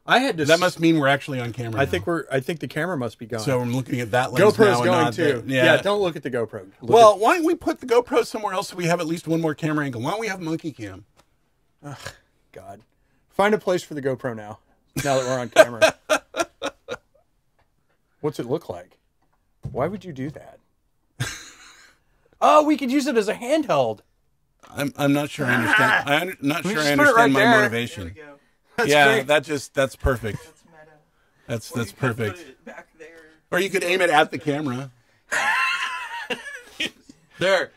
I had to. That must mean we're actually on camera. I think the camera must be going. So I'm looking at that lens GoPro's now going too. Yeah, don't look at the GoPro. Well, why don't we put the GoPro somewhere else so we have at least one more camera angle? Why don't we have monkey cam? Ugh, God. Find a place for the GoPro now. Now that we're on camera. What's it look like? Why would you do that? Oh, we could use it as a handheld. I'm not sure I understand. I'm not sure I just put it right understand my there. motivation. There we go. Yeah, great. that's perfect. That's meta. That's perfect. Put it back there. Or you could aim it at the camera. There.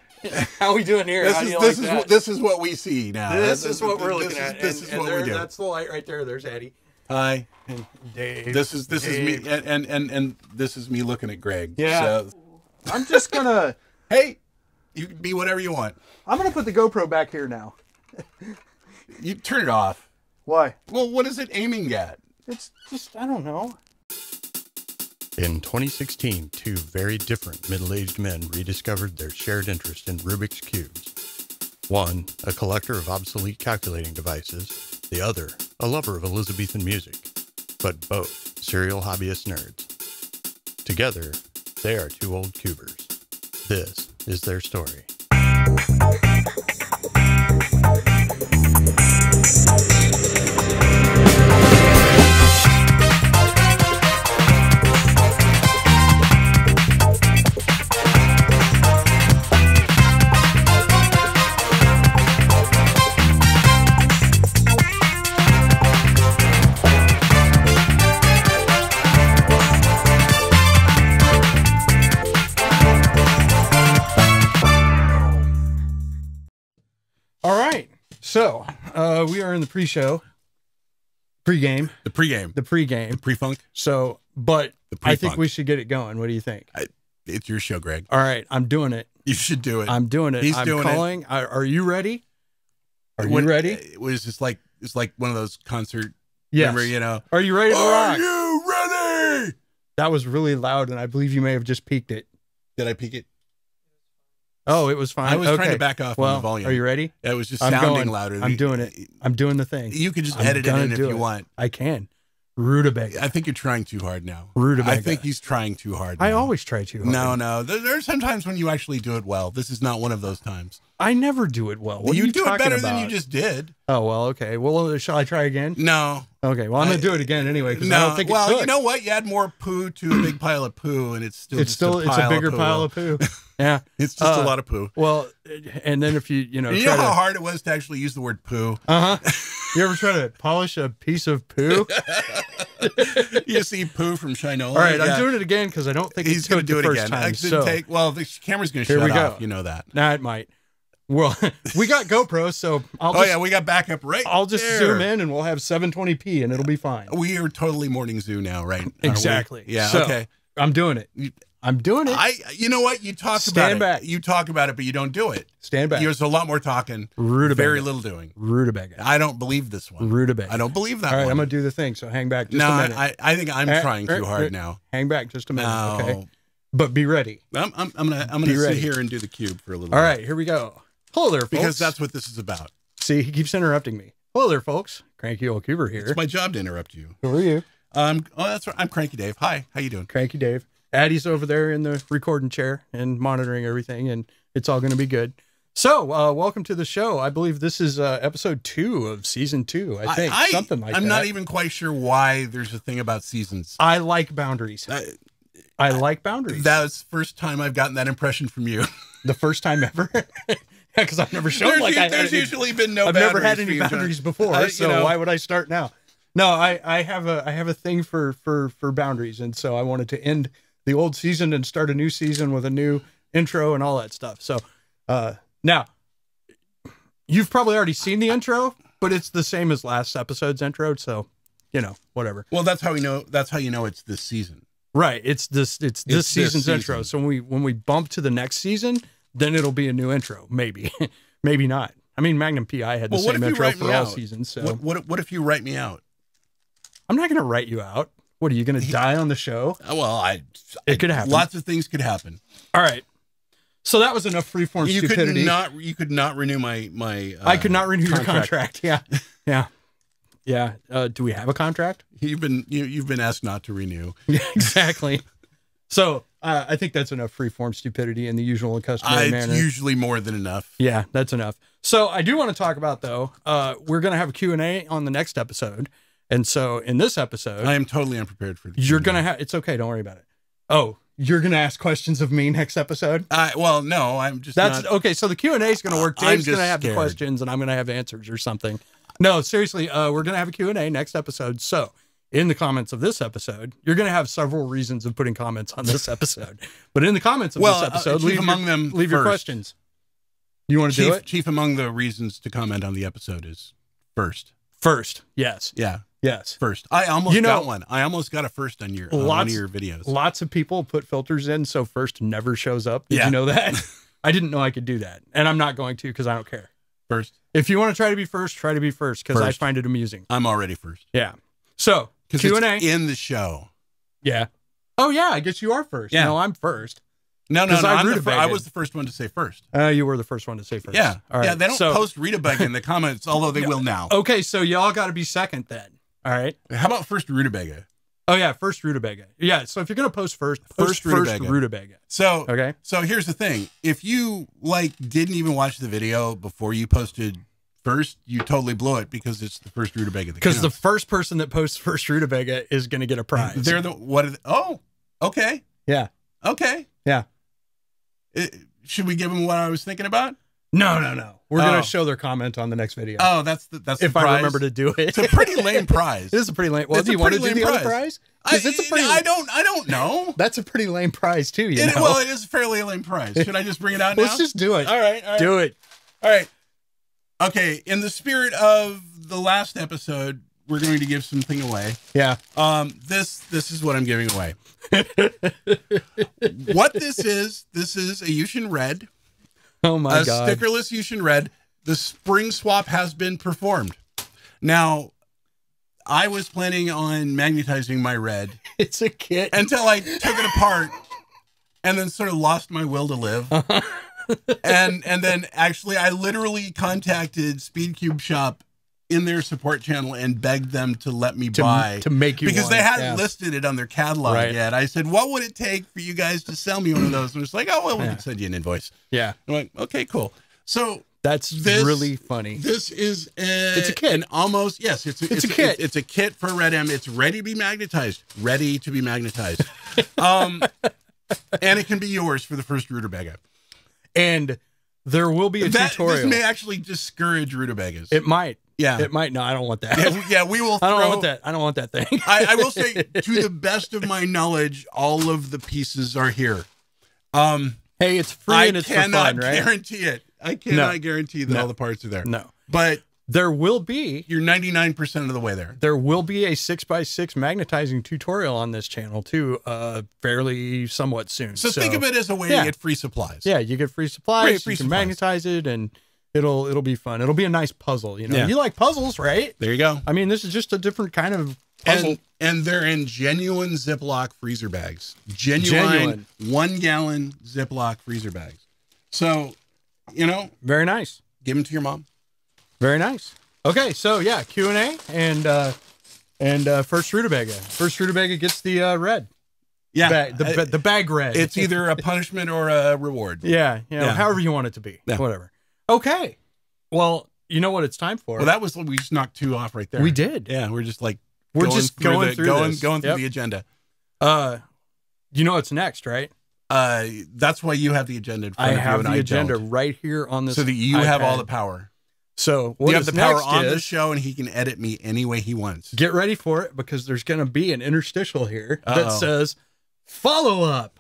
How are we doing here? This is what we see now. This is what we're looking at. This is what we do. That's the light right there. There's Addie. Hi. And Dave. This is me and this is me looking at Greg. Yeah. So, I'm just gonna. hey, you can be whatever you want. I'm gonna put the GoPro back here now. You turn it off. Why? Well, what is it aiming at? It's just, I don't know. In 2016, two very different middle-aged men rediscovered their shared interest in Rubik's Cubes. One, a collector of obsolete calculating devices. The other, a lover of Elizabethan music. But both serial hobbyist nerds. Together, they are two old cubers. This is their story. All right. So, we are in the pre-show. Pre-game. The pregame. The pre-game. The pre-funk. So, but The I think pre-funk. we should get it going. What do you think? It's your show, Greg. All right. I'm doing it. You should do it. I'm doing it. He's I'm doing calling. Are you ready? Are you ready? It was just like, it's like one of those concert. Yes. Remember, you know. Are you ready to rock? Are you ready? That was really loud, and I believe you may have just peaked it. Did I peek it? Oh, it was fine. I was okay. trying to back off well, on the volume. Are you ready? It was just I'm sounding going. louder. I'm doing it. I'm doing the thing. You could just I'm edit it gonna in if do you it. want. I can. Rutabaga. I think you're trying too hard now. Rutabaga. I think he's trying too hard now. I always try to. No. There's sometimes when you actually do it well. This is not one of those times. I never do it well. What you are you do it talking better about? than you just did. Oh, well, okay. Well, shall I try again? No. Okay. Well, I'm going to do it again anyway because No. I don't think it took. You know what? You add more poo to a big pile of poo, and it's still It's a bigger pile of poo. Yeah. It's just a lot of poo. Well, and then if you know, You try know how to, hard it was to actually use the word poo? You ever try to polish a piece of poo? You see poo from Shinola. All right, Yeah. I'm doing it again because I don't think He's it's going going to do the it first again. time. It didn't So take, well, the camera's going to Here shut we go. off. You know that. nah, it might. Well, we got GoPro, so We got backup right I'll just there. zoom in and we'll have 720p and it'll be fine. We are totally morning zoo now, right? Aren't we? Exactly. Yeah, So, okay. I'm doing it. I'm doing it. You know what? You talk Stand about back. it. You talk about it, but you don't do it. Stand back. There's a lot more talking, Rutabaga. very little doing. Rutabaga. I don't believe this one. Rutabaga. I don't believe that All right, one. I'm going to do the thing, so hang back just no, a minute. I think I'm trying too hard now. Hang back just a minute, No. okay? But be ready. I'm gonna Be sit ready. here and do the cube for a little All bit. right, here we go. Hello there, folks. Because that's what this is about. See, he keeps interrupting me. Hello there, folks. Cranky Old Cuber here. It's my job to interrupt you. Who are you? That's right. I'm Cranky Dave. Hi, how you doing? Cranky Dave. Addie's over there in the recording chair and monitoring everything, and it's all going to be good. So, welcome to the show. I believe this is episode 2 of season 2. I think something like that. I'm not even quite sure why there's a thing about seasons. I like boundaries. I like boundaries. That's the first time I've gotten that impression from you. The first time ever. Because I've never shown there's usually been no. I've never had any boundaries before, so why would I start now? No, I have a thing for boundaries, and so I wanted to end the old season and start a new season with a new intro and all that stuff. So now you've probably already seen the intro, but it's the same as last episode's intro, so whatever. Well, that's how we know. That's how you know it's this season. Right. It's this season's intro. So when we bump to the next season, then it'll be a new intro. Maybe, maybe not. I mean, Magnum PI had the same intro for all seasons. So what if you write me out? I'm not going to write you out. What are you going to die on the show? Well, it could happen. Lots of things could happen. All right. So that was enough freeform stupidity. You could not renew my I could not renew your contract. Yeah. Yeah. Yeah. Do we have a contract? You've been asked not to renew. Yeah, exactly. So I think that's enough freeform stupidity in the usual and customary manner. It's usually more than enough. Yeah, that's enough. So I do want to talk about, though, we're going to have a Q&A on the next episode. And so in this episode, I am totally unprepared for this. You're going to have, it's okay. Don't worry about it. Oh, you're going to ask questions of me next episode? Well, no, I'm just okay. So the Q&A is going to work. Dave's going to have the questions and I'm going to have answers or something. No, seriously, we're going to have a Q&A next episode. So in the comments of this episode, you're going to have several reasons of putting comments on this episode. But in the comments of this episode, leave your questions. You want to do it? Chief among the reasons to comment on the episode is first. First, yes. Yeah. Yes. First. I almost got one. I almost got a first on one of your videos. Lots of people put filters in, so first never shows up. Did you know that? I didn't know I could do that. And I'm not going to because I don't care. First. If you want to try to be first because I find it amusing. I'm already first. Yeah. So, Q&A. In the show. Yeah. Oh, yeah. I guess you are first. Yeah. No, I'm first. No. I was the first one to say first. You were the first one to say first. Yeah. All right. Yeah, they don't post rutabaga in the comments, although they will now. Okay, so y'all got to be second then. All right. How about first rutabaga? Oh, yeah, first rutabaga. Yeah, so if you're going to post first rutabaga. So, okay. So here's the thing. If you, didn't even watch the video before you posted first, you totally blow it because it's the first rutabaga. Because the first person that posts first rutabaga is going to get a prize. They're okay. Yeah. Okay. Yeah. Should we give them what I was thinking about? No. We're going to show their comment on the next video. Oh, that's if I remember to do it. It's a pretty lame prize. It is a pretty lame. Well, do you want to do the other prize? I don't know. That's a pretty lame prize too. Well, it is a fairly lame prize. Should I just bring it out now? Let's just do it. All right. Do it. All right. Okay. In the spirit of the last episode, we're going to give something away. Yeah. This is what I'm giving away. What this is a Yushin Red. Oh my God. A stickerless Yushin Red. The spring swap has been performed. Now, I was planning on magnetizing my red. It's a kit. Until I took it apart and then sort of lost my will to live. and then actually I literally contacted Speed Cube Shop in their support channel and begged them to let me buy to make you because one. They hadn't listed it on their catalog yet. I said, what would it take for you guys to sell me one of those? And it's like, oh, well, we can send you an invoice. Yeah. I'm like, okay, cool. So that's really funny. This is it's a kit. It's a kit. It's a kit for Red M. It's ready to be magnetized. Ready to be magnetized. And it can be yours for the first rutabaga. And there will be a tutorial. This may actually discourage rutabagas. It might. Yeah. It might. No, I don't want that. Yeah, we will. I don't want that. I don't want that thing. I will say, to the best of my knowledge, all of the pieces are here. Hey, it's free and it's for fun, right? I cannot guarantee it. I cannot guarantee that all the parts are there. No. But there will be. You're 99% of the way there. There will be a 6x6 magnetizing tutorial on this channel too, fairly somewhat soon. So think of it as a way to get free supplies. Yeah, you get free supplies. You can magnetize it, and it'll be fun. It'll be a nice puzzle. You know, you like puzzles, right? There you go. I mean, this is just a different kind of puzzle. And they're in genuine Ziploc freezer bags. Genuine 1 gallon Ziploc freezer bags. So, very nice. Give them to your mom. Very nice. Okay, so yeah, Q&A and first rutabaga. First rutabaga gets the red. Yeah, the bag red. It's either a punishment or a reward. Yeah, however you want it to be. Yeah. Whatever. Okay. Well, you know what it's time for. Well, that was we just knocked 2 off right there. We did. Yeah, we're just going through the agenda. You know what's next, right? That's why you have the agenda in front I of you. have the agenda right here on this. So that you have all the power. So you have the power on the show, and he can edit me any way he wants. Get ready for it, because there's going to be an interstitial here that says follow up.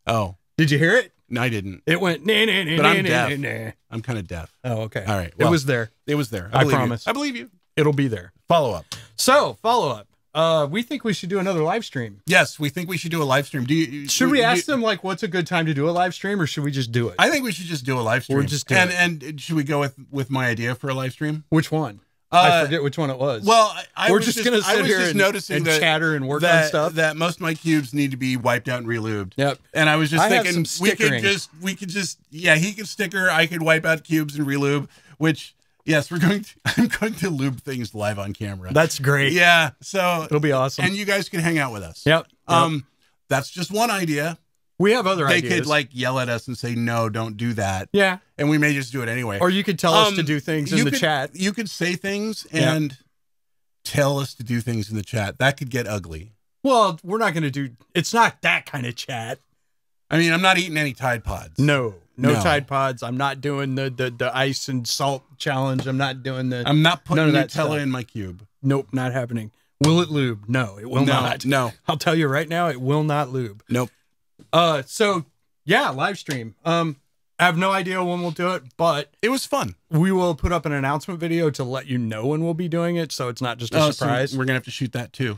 Oh, did you hear it? No, I didn't. It went nah, nah, nah, but I'm nah, deaf. Nah, nah. I'm kind of deaf. Oh, okay. All right. Well, it was there. It was there. I promise. I believe you. It'll be there. Follow up. So follow up. We think we should do another live stream. Yes, we think we should do a live stream. Should we ask them what's a good time to do a live stream, or should we just do it? I think we should just do a live stream. Or just do and should we go with my idea for a live stream? Which one? I forget which one it was. Well, we're just going to sit here and chatter and work on stuff. That most of my cubes need to be wiped out and relubed. Yep. And I was just thinking we could just he could sticker, I could wipe out cubes and relube, which Yes, I'm going to lube things live on camera. That's great. Yeah, so it'll be awesome. And you guys can hang out with us. Yep. That's just one idea. We have other ideas. They could like yell at us and say, no, don't do that. Yeah. And we may just do it anyway. Or you could tell us to do things in the chat. You could say things and tell us to do things in the chat. That could get ugly. Well, we're not going to do, it's not that kind of chat. I mean, I'm not eating any Tide Pods. No Tide Pods. I'm not doing the ice and salt challenge. I'm not doing I'm not putting Nutella Nutella in my cube. Nope, not happening. Will it lube? No, it will not. No. I'll tell you right now, it will not lube. Nope. So yeah, live stream. I have no idea when we'll do it, but it was fun. We will put up an announcement video to let you know when we'll be doing it, so it's not just a surprise. So we're gonna have to shoot that too.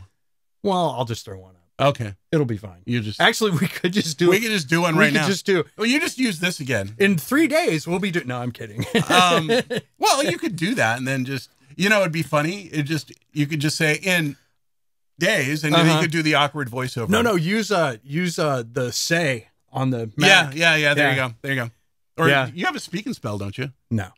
Well, I'll just throw one up. Okay, it'll be fine. Actually, we could just do. We could just do one right now. Just do. Well, you just use this again. In 3 days, we'll be doing. No, I'm kidding. Well, you could do that, and then just it'd be funny. You could just say in days, and then you could do the awkward voiceover. No, use the say on the Mac. Yeah. There you go. Or you have a speak and spell, don't you? No.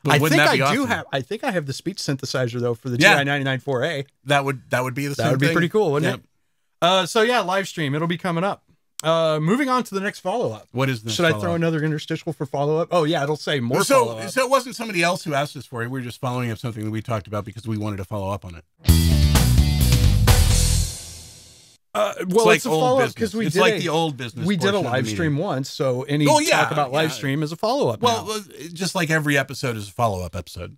But wouldn't that be awesome? I think I have the speech synthesizer though for the TI-99-4A. That would be the same thing. That would be pretty cool, wouldn't it? So yeah, live stream. It'll be coming up. Moving on to the next follow-up. What is this? Should I throw another interstitial for follow-up? Oh yeah, it'll say more follow-up. So it wasn't somebody else who asked us for it. We were just following up something that we talked about because we wanted to follow up on it. Well, it's a follow-up because we did the old business. We did a live stream once, so any talk about live stream is a follow-up. Well, just like every episode is a follow-up episode.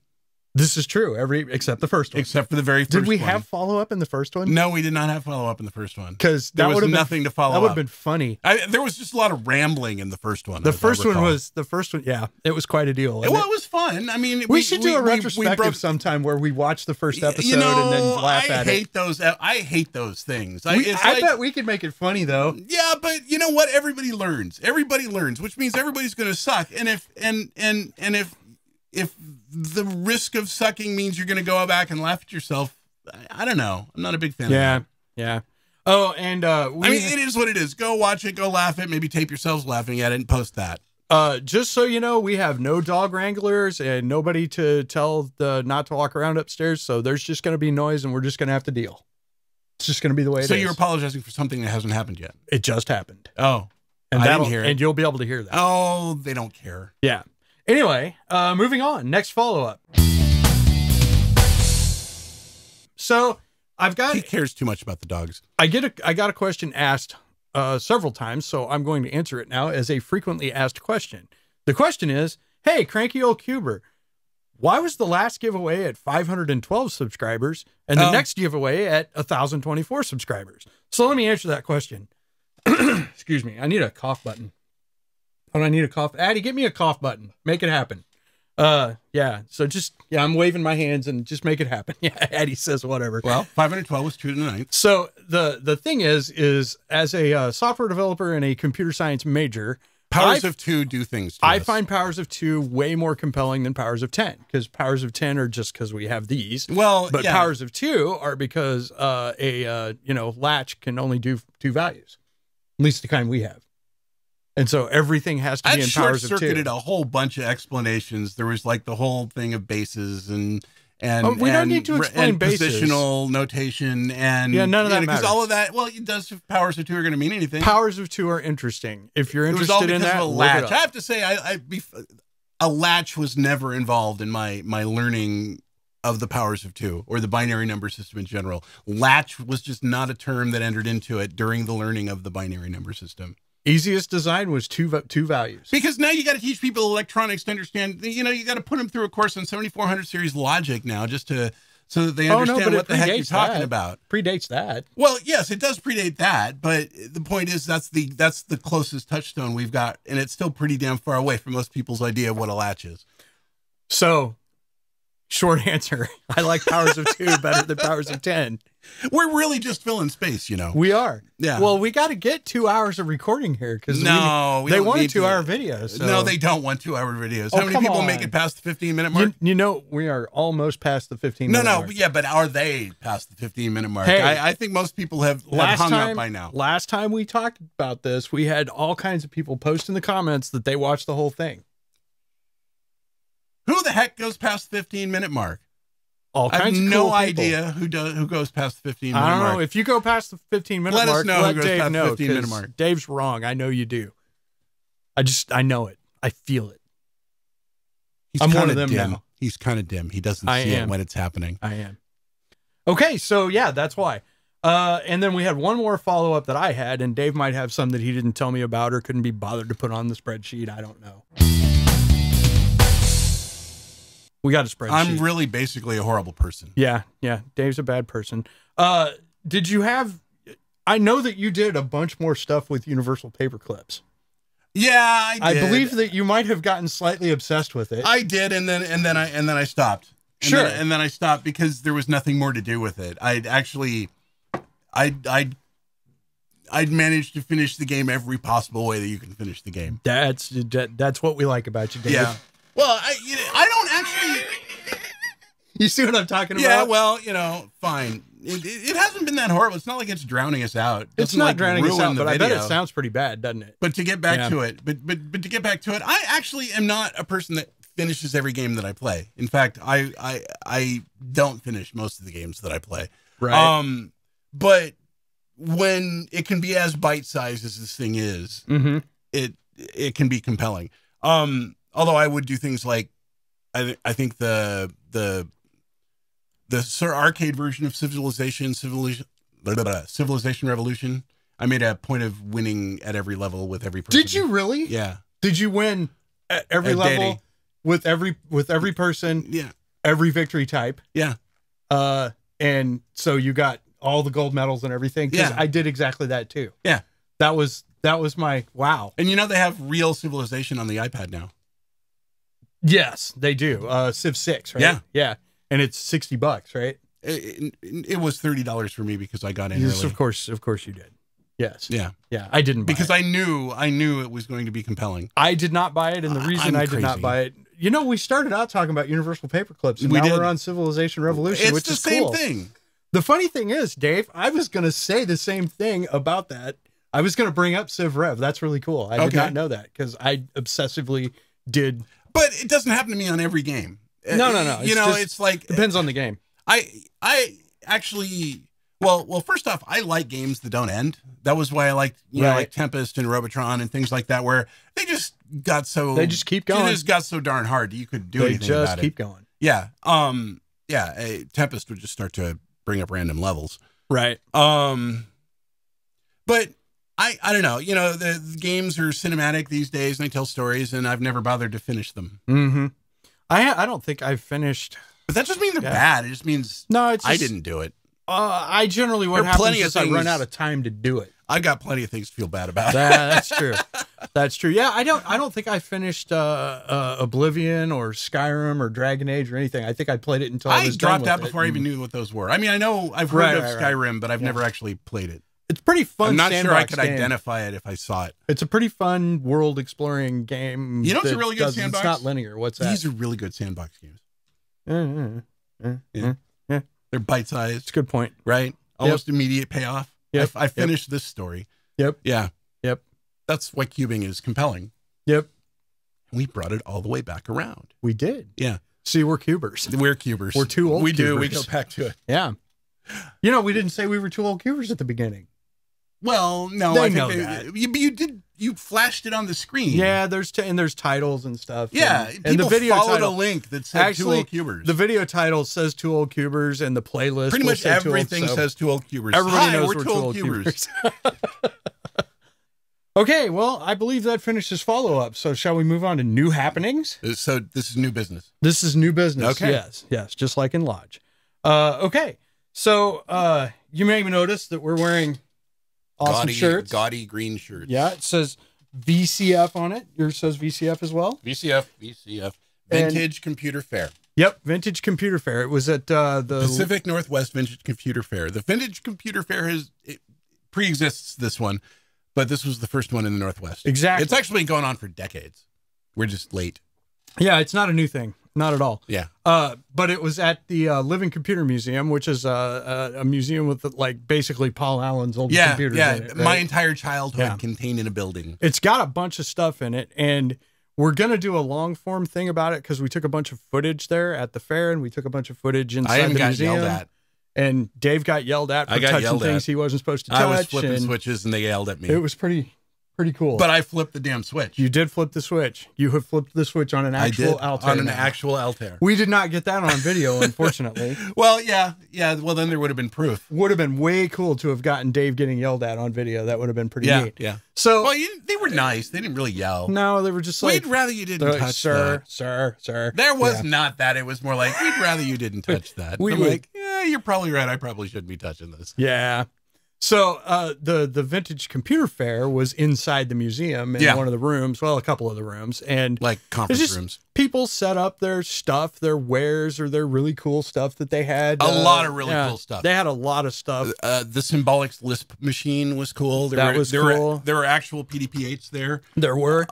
This is true. Except the first one. Except for the very first one. Did we have follow-up in the first one? No, we did not have follow-up in the first one. Because there was nothing to follow up. That would have been funny. There was just a lot of rambling in the first one. The first one, yeah. It was quite a deal. Well, it was fun. I mean, we should do a retrospective sometime where we watch the first episode and then laugh at it. I hate those things. I bet we could make it funny, though. Yeah, but you know what? Everybody learns. Everybody learns, which means everybody's going to suck. And if the risk of sucking means you're going to go back and laugh at yourself, I don't know. I'm not a big fan of that. Yeah. Oh, and I mean, it is what it is. Go watch it, go laugh it, maybe tape yourselves laughing at it and post that. Just so you know, we have no dog wranglers and nobody to tell not to walk around upstairs, so there's just going to be noise and we're just going to have to deal. It's just going to be the way it is. So you're apologizing for something that hasn't happened yet? It just happened. Oh. And I didn't hear it. And you'll be able to hear that. Oh, they don't care. Yeah. Anyway, moving on. Next follow-up. So he cares too much about the dogs. I got a question asked several times, so I'm going to answer it now as a frequently asked question. The question is, hey, Cranky Old Cuber, why was the last giveaway at 512 subscribers and the next giveaway at 1,024 subscribers? So let me answer that question. Excuse me. I need a cough button. Oh, I need a cough. Addie, get me a cough button. Make it happen. Yeah. So I'm waving my hands and just make it happen. Yeah. Addie says whatever. Well, 512 was true tonight. So the thing is as a software developer and a computer science major, Powers of 2 do things to I us. find Powers of 2 way more compelling than Powers of 10 because Powers of 10 are just because we have these. Well, but Powers of 2 are because latch can only do 2 values, at least the kind we have. And so everything has to be in Powers of 2. I short-circuited a whole bunch of explanations. There was like the whole thing of bases and we don't need to explain bases. Positional notation and none of that matters. Because all of that, well, it does. If Powers of 2 are going to mean anything. Powers of 2 are interesting. If you're interested in that, of a latch. I have to say, a latch was never involved in my learning of the Powers of 2 or the binary number system in general. Latch was just not a term that entered into it during the learning of the binary number system. Easiest design was two values. Because now you got to teach people electronics to understand, you got to put them through a course on 7400 series logic now so that they understand what the heck you're talking about. Predates that. Well, yes, it does predate that, but the point is that's the closest touchstone we've got, and it's still pretty damn far away from most people's idea of what a latch is. So, short answer, I like Powers of 2 better than Powers of 10. We're really just filling space, We are. Yeah. Well, we got to get 2 hours of recording here because they want a 2-hour video. So. No, they don't want 2-hour videos. How many people make it past the 15-minute mark? We are almost past the 15-minute mark. Yeah, but are they past the 15-minute mark? Hey, I think most people have hung up by now. Last time we talked about this, we had all kinds of people post in the comments that they watched the whole thing. Who the heck goes past the 15-minute mark? All I have kinds of no cool idea who goes past the 15-minute mark. I don't know. If you go past the 15-minute Let us mark, know let who goes Dave past the know. 15-minute 'Cause mark. Dave's wrong. I know you do. I know it. I feel it. I'm one of them dim. now. He's kind of dim. He doesn't see it when it's happening. I am. Okay, so yeah, that's why. And then we had one more follow-up that I had, and Dave might have some that he didn't tell me about or couldn't be bothered to put on the spreadsheet. I don't know. We got a spreadsheet. I'm really basically a horrible person. Yeah. Dave's a bad person. Did you have... I know that you did a bunch more stuff with Universal Paper Clips. Yeah, I did. I believe that you might have gotten slightly obsessed with it. I did, and then I stopped. And then I stopped because there was nothing more to do with it. I'd managed to finish the game every possible way that you can finish the game. That's what we like about you, Dave. Yeah. Well, I don't actually. You see what I'm talking about? Yeah. Well, fine. It hasn't been that horrible. It's not like it's drowning us out. It's not drowning us out, but I bet it sounds pretty bad, doesn't it? But to get back to it, but to get back to it, I actually am not a person that finishes every game that I play. In fact, I don't finish most of the games that I play. Right. But when it can be as bite-sized as this thing is, it can be compelling. Although I would do things like I think the sort of arcade version of Civilization Revolution. I made a point of winning at every level with every person. Did you really? Yeah. Did you win at every level with every person? Yeah. Every victory type. Yeah. And so you got all the gold medals and everything. Because I did exactly that too. Yeah. That was my wow. And they have real Civilization on the iPad now. Yes, they do. Civ 6, right? Yeah. Yeah. And it's $60, right? It was $30 for me because I got in Yes, early. of course you did. Yes. Yeah. Yeah. I didn't buy because it. I knew it was going to be compelling. I did not buy it, and the reason I did not buy it, we started out talking about Universal Paper Clips, and now we're on Civilization Revolution, which is cool. It's the same thing. The funny thing is, Dave, I was going to say the same thing about that. I was going to bring up Civ Rev. That's really cool. I did not know that because I obsessively did. But it doesn't happen to me on every game. No. It's like depends on the game. I actually, well, first off, I like games that don't end. That was why I liked, like Tempest and Robotron and things like that, where they just keep going. They just got so darn hard you could do anything about it. They just keep going. Yeah. Tempest would just start to bring up random levels. Right. But I don't know. The games are cinematic these days, and they tell stories, and I've never bothered to finish them. Mm-hmm. I don't think I've finished. But that just means they're bad. It just means I didn't do it. I generally what happens is I run out of time to do it. I've got plenty of things to feel bad about. That's true. That's true. Yeah, I don't think I finished Oblivion or Skyrim or Dragon Age or anything. I think I played it until I was dropped done out with before I even knew what those were. I mean, I know I've heard of Skyrim, but I've never actually played it. It's pretty fun. I'm not sure I could identify it if I saw it. It's a pretty fun world exploring game. It's a really good sandbox. It's not linear. What's that? These are really good sandbox games. Yeah. They're bite sized. It's a good point. Right? Almost immediate payoff. Yep. I finished this story. Yep. Yeah. Yep. That's why cubing is compelling. Yep. We brought it all the way back around. We did. Yeah. See, we're cubers. We're cubers. We're too old. We cubers. do. We go back to it. Yeah. We didn't say we were too old cubers at the beginning. Well, no, I know that. You did. You flashed it on the screen. Yeah, there's titles and stuff. Yeah, and the video followed title, a link that said Two Old Cubers. The video title says Two Old Cubers, and the playlist pretty much everything says Two Old Cubers. Everybody knows we're Two Old Cubers. Okay, well, I believe that finishes follow-up. So shall we move on to new happenings? So this is new business. This is new business. Okay. Yes, just like in Lodge. Okay, so you may have noticed that we're wearing awesome shirts. Gaudy green shirts. Yeah, it says VCF on it. Yours says VCF as well? VCF. Vintage Computer Fair. Yep, Vintage Computer Fair. It was at the Pacific Northwest Vintage Computer Fair. The Vintage Computer Fair pre-exists this one, but this was the first one in the Northwest. Exactly. It's actually been going on for decades. We're just late. Yeah, it's not a new thing. Not at all. Yeah. But it was at the Living Computer Museum, which is a museum with basically Paul Allen's old computers in it. Right? My entire childhood contained in a building. It's got a bunch of stuff in it, and we're going to do a long form thing about it because we took a bunch of footage there at the fair and we took a bunch of footage inside the museum. Yelled at. And Dave got yelled at for touching things he wasn't supposed to touch. I was flipping switches and they yelled at me. It was pretty cool. But I flipped the damn switch. You did flip the switch. You have flipped the switch on an actual Altair. On an actual Altair. We did not get that on video, unfortunately. Well, yeah. Well, then there would have been proof. Would have been way cool to have gotten Dave getting yelled at on video. That would have been pretty neat. Yeah. So, well, they were nice. They didn't really yell. No, they were just like, we'd rather you didn't touch sir, that. Sir. There was not that. It was more like, we'd rather you didn't touch that. I'm like, yeah, you're probably right. I probably shouldn't be touching this. Yeah. So the vintage computer fair was inside the museum in one of the rooms, well, a couple of the rooms, and like conference rooms. People set up their stuff, their wares, or their really cool stuff that they had. A lot of really cool stuff. They had a lot of stuff. The symbolic Lisp machine was cool. There were actual PDP-8s there. There were.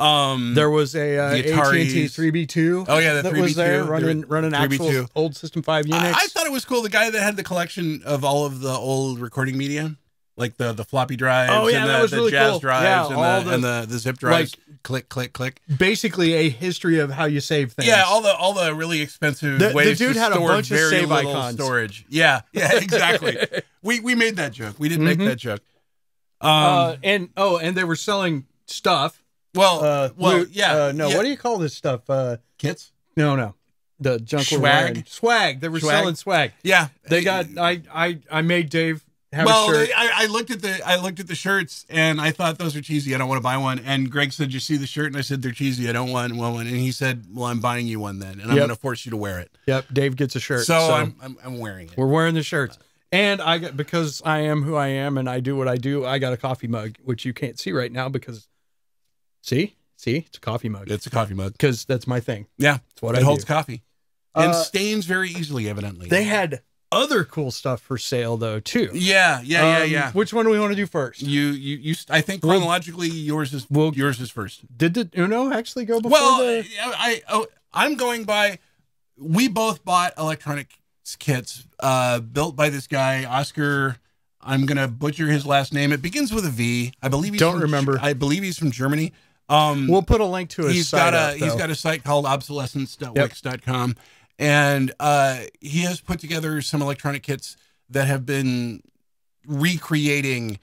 There was a AT&T 3B2. Oh yeah, the 3B2 was there running actual old System 5 Unix. I thought it was cool. The guy that had the collection of all of the old recording media. Like the floppy drives and that was the really jazz cool. drives and the zip drives. Like, click. Basically a history of how you save things. Yeah, all the really expensive ways the dude to had store a bunch of very save little icons. storage. Yeah, exactly. we made that joke. We didn't make that joke. And they were selling stuff. No, what do you call this stuff? Kits? No. The junk swag. They were selling swag. Yeah. They got I made Dave have a shirt. I looked at the shirts and I thought those are cheesy. I don't want to buy one. And Greg said, "You see the shirt?" And I said, "They're cheesy. I don't want one." And he said, "Well, I'm buying you one then, and I'm going to force you to wear it." Yep. Dave gets a shirt. So I'm wearing it. We're wearing the shirts. And because I am who I am and I do what I do, I got a coffee mug, which you can't see right now because see, it's a coffee mug. It's a coffee mug because that's my thing. Yeah, it's what it holds coffee and stains very easily. Evidently, they had other cool stuff for sale though too. Yeah. Which one do we want to do first? You I think chronologically yours is first. Did the Uno actually go before? Well, I'm going by. We both bought electronic kits built by this guy Oscar. I'm gonna butcher his last name. It begins with a V. I believe I believe he's from Germany. We'll put a link to his site. He's got a site called obsolescence.wix.com. And he has put together some electronic kits that have been recreating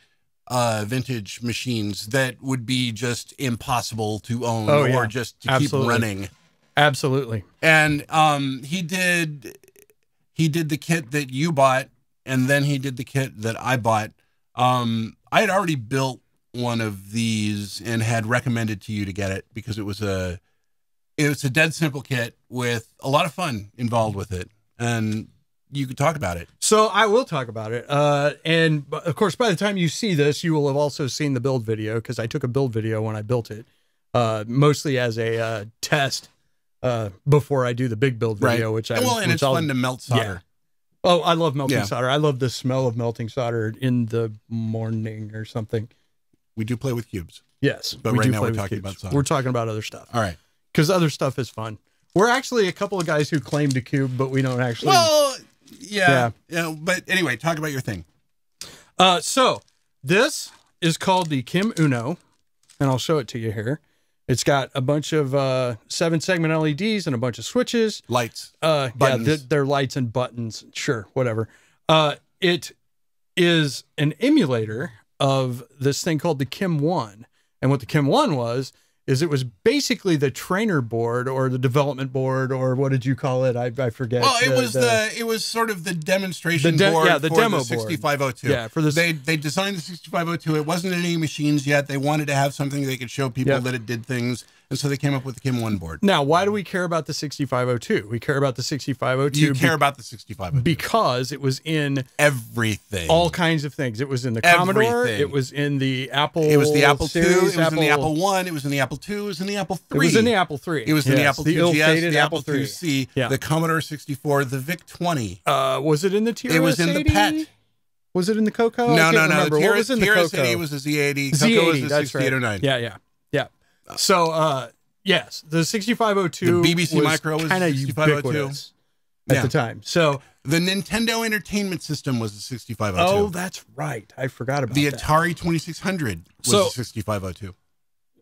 vintage machines that would be just impossible to own or just to keep running. Absolutely. And he did the kit that you bought, and then he did the kit that I bought. I had already built one of these and had recommended to you to get it because it was a dead simple kit with a lot of fun involved with it, and you could talk about it. So I will talk about it. And of course, by the time you see this, you will have also seen the build video because I took a build video when I built it, mostly as a test before I do the big build video, and it's fun to melt solder. Yeah. Oh, I love melting solder. I love the smell of melting solder in the morning or something. We do play with cubes. Yes. But right now we're talking about solder. We're talking about other stuff. All right. Because other stuff is fun. We're actually a couple of guys who claim to cube, but we don't actually. Well, yeah. But anyway, talk about your thing. So this is called the Kim Uno, and I'll show it to you here. It's got a bunch of 7-segment LEDs and a bunch of switches. Lights. Buttons. Yeah, they're lights and buttons. Sure, whatever. It is an emulator of this thing called the Kim 1. And what the Kim 1 was, is it was basically the trainer board or the development board or what did you call it? I forget. Well, it was sort of the demonstration board the for demo the 6502. Yeah, for this. They designed the 6502. It wasn't in any machines yet. They wanted to have something they could show people that it did things. And so they came up with the Kim 1 board. Now, why do we care about the 6502? We care about the 6502. You care about the 6502 because it was in everything, all kinds of things. It was in the Commodore. It was in the Apple. It was the Apple II. It was in the Apple I. It was in the Apple II. It was in the Apple III. It was in the Apple III. It was in the Apple IIGS, the Apple III. IIc, the Commodore 64, the VIC 20. Was it in the TRS-80? It was in the PET. Was it in the Coco? No. What was in the Coco? TRS-80 was the Z80. Coco was the 6809. Yeah. So, yes, the 6502 the BBC Micro was kind of ubiquitous at the time. So the Nintendo Entertainment System was the 6502. Oh, that's right. I forgot about the that. Atari 2600 was the 6502.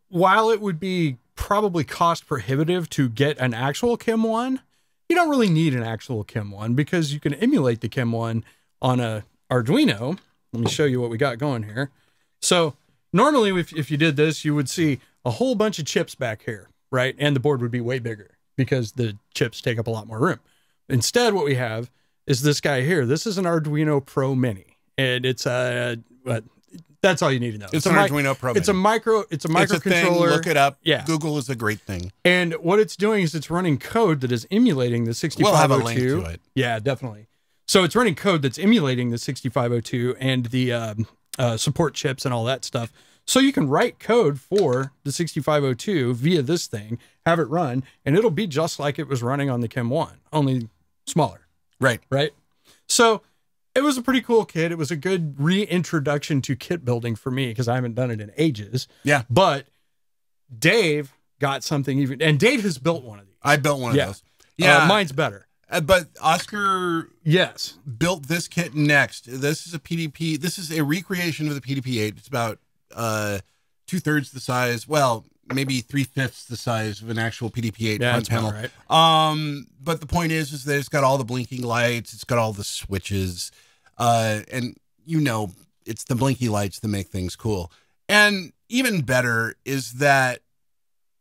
While it would be probably cost prohibitive to get an actual Chem 1. You don't really need an actual Chem 1 because you can emulate the Chem 1 on a Arduino. Let me show you what we got going here. So normally if you did this, you would see a whole bunch of chips back here, right? And the board would be way bigger because the chips take up a lot more room. Instead, what we have is this guy here. This is an Arduino Pro Mini, and it's that's all you need to know. It's an Arduino Pro Mini. It's a microcontroller. Look it up. Yeah. Google is a great thing. And what it's doing is it's running code that is emulating the 6502. We'll have a link to it. Yeah, definitely. So it's running code that's emulating the 6502 and the support chips and all that stuff. So you can write code for the 6502 via this thing, have it run, and it'll be just like it was running on the Chem 1, only smaller. Right. Right. So it was a pretty cool kit. It was a good reintroduction to kit building for me because I haven't done it in ages. Yeah. But Dave got something even, and Dave has built one of these. I built one of those. Yeah. Mine's better. But Oscar yes built this kit next. This is a PDP. This is a recreation of the PDP-8. It's about 2/3 the size. Well, maybe 3/5 the size of an actual PDP-8 front panel. Right. But the point is that it's got all the blinking lights. It's got all the switches. And you know, it's the blinky lights that make things cool. And even better is that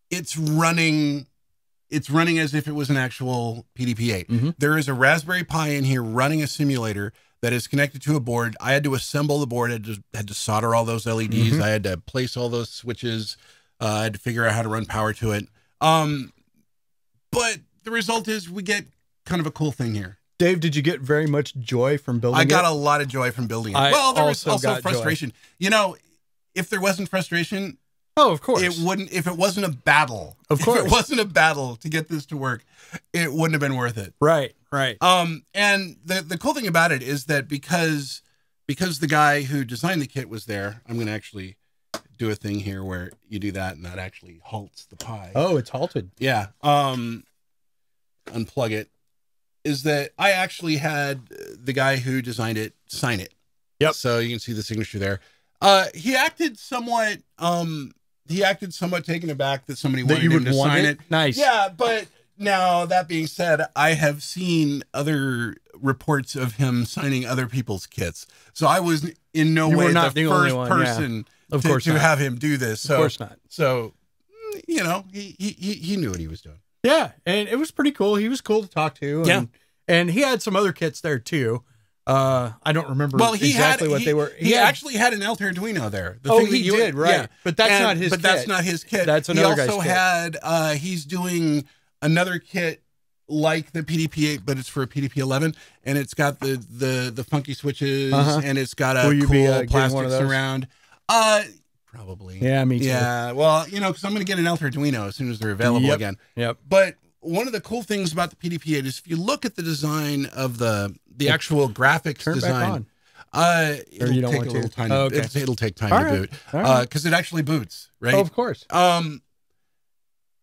it's running as if it was an actual PDP-8. Mm-hmm. There is a Raspberry Pi in here running a simulator that is connected to a board. I had to assemble the board. I had to solder all those LEDs. Mm-hmm. I had to place all those switches. I had to figure out how to run power to it. But the result is we get kind of a cool thing here. Dave, did you get very much joy from building it? I got a lot of joy from building it. Well, there was also frustration. Joy. You know, if there wasn't frustration, oh, of course, it wouldn't. If it wasn't a battle, of course, if it wasn't a battle to get this to work, it wouldn't have been worth it. Right, right. And the cool thing about it is that because the guy who designed the kit was there, I'm going to actually do a thing here where you do that and that actually halts the Pi. Oh, it's halted. Yeah. Unplug it. Is that I actually had the guy who designed it sign it. Yep. So you can see the signature there. He acted somewhat taken aback that somebody wanted him to sign it. Nice. Yeah, but now that being said, I have seen other reports of him signing other people's kits. So I was in no way the first person to have him do this. So, of course not. So, you know, he knew what he was doing. Yeah, and it was pretty cool. He was cool to talk to. And, and he had some other kits there too. I don't remember exactly what they were. He actually had an Altair Arduino there. The thing he did, right? Yeah. But that's not his. But that's not his kit. That's another guy's kit. He also had. He's doing another kit like the PDP-8, but it's for a PDP-11, and it's got the funky switches, and it's got a cool plastic surround. Probably. Yeah, me too. Yeah, well, you know, because I'm going to get an Altair Arduino as soon as they're available again. Yep. But one of the cool things about the PDP-8 is if you look at the design of the actual graphics design, it'll take a little time. It'll take time to boot because it actually boots, right? Oh, of course.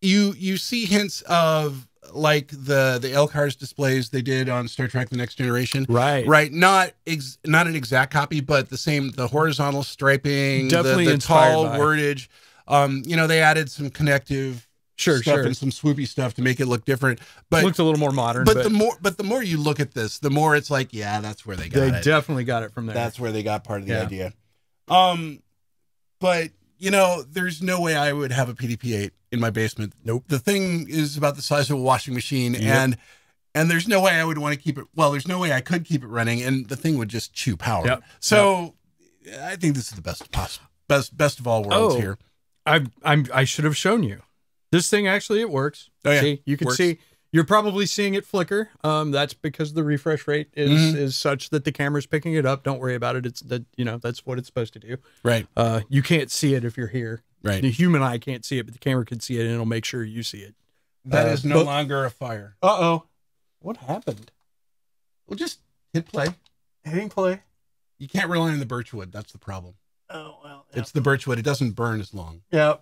You see hints of like the LCARS displays they did on Star Trek: The Next Generation, right? Not an exact copy, but the same. The horizontal striping, definitely the tall wordage. You know, they added some connective stuff and some swoopy stuff to make it look different. But it looks a little more modern. But the more you look at this, the more it's like, yeah, that's where they got it. They definitely got it from there. That's where they got part of the idea. But you know, there's no way I would have a PDP-8 in my basement. Nope. The thing is about the size of a washing machine, and there's no way I would want to keep it. Well, there's no way I could keep it running, and the thing would just chew power. Yep. So I think this is the best of all worlds here. I should have shown you. This thing actually, it works. Oh yeah, see, you can see. You're probably seeing it flicker. That's because the refresh rate is such that the camera's picking it up. Don't worry about it. It's that's what it's supposed to do. Right. You can't see it if you're here. Right. The human eye can't see it, but the camera can see it, and it'll make sure you see it. That is no longer a fire. What happened? Well, just hit play. Hitting play. You can't rely on the birchwood. That's the problem. Oh well. It's the birchwood. It doesn't burn as long. Yep.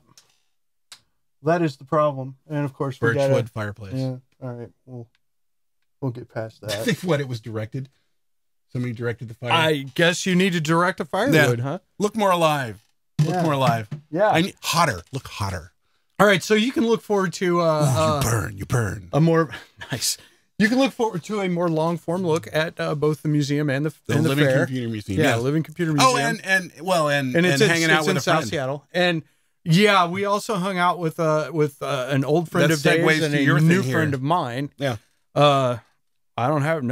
That is the problem, and of course, birchwood fireplace. Yeah. All right, we'll get past that. I think what it was directed. Somebody directed the fire. I guess you need to direct a firewood, huh? Look more alive. Look more alive. Yeah. Hotter. Look hotter. All right, so you can look forward to you burn. A more nice. You can look forward to a more long form look at both the museum and the Living fair. Computer Museum. Yeah, Living Computer Museum. Oh, and it's hanging out with in a South friend. Seattle. And yeah, we also hung out with an old friend That of Dave's segues and to a your new thing friend here. of mine. Yeah. I don't have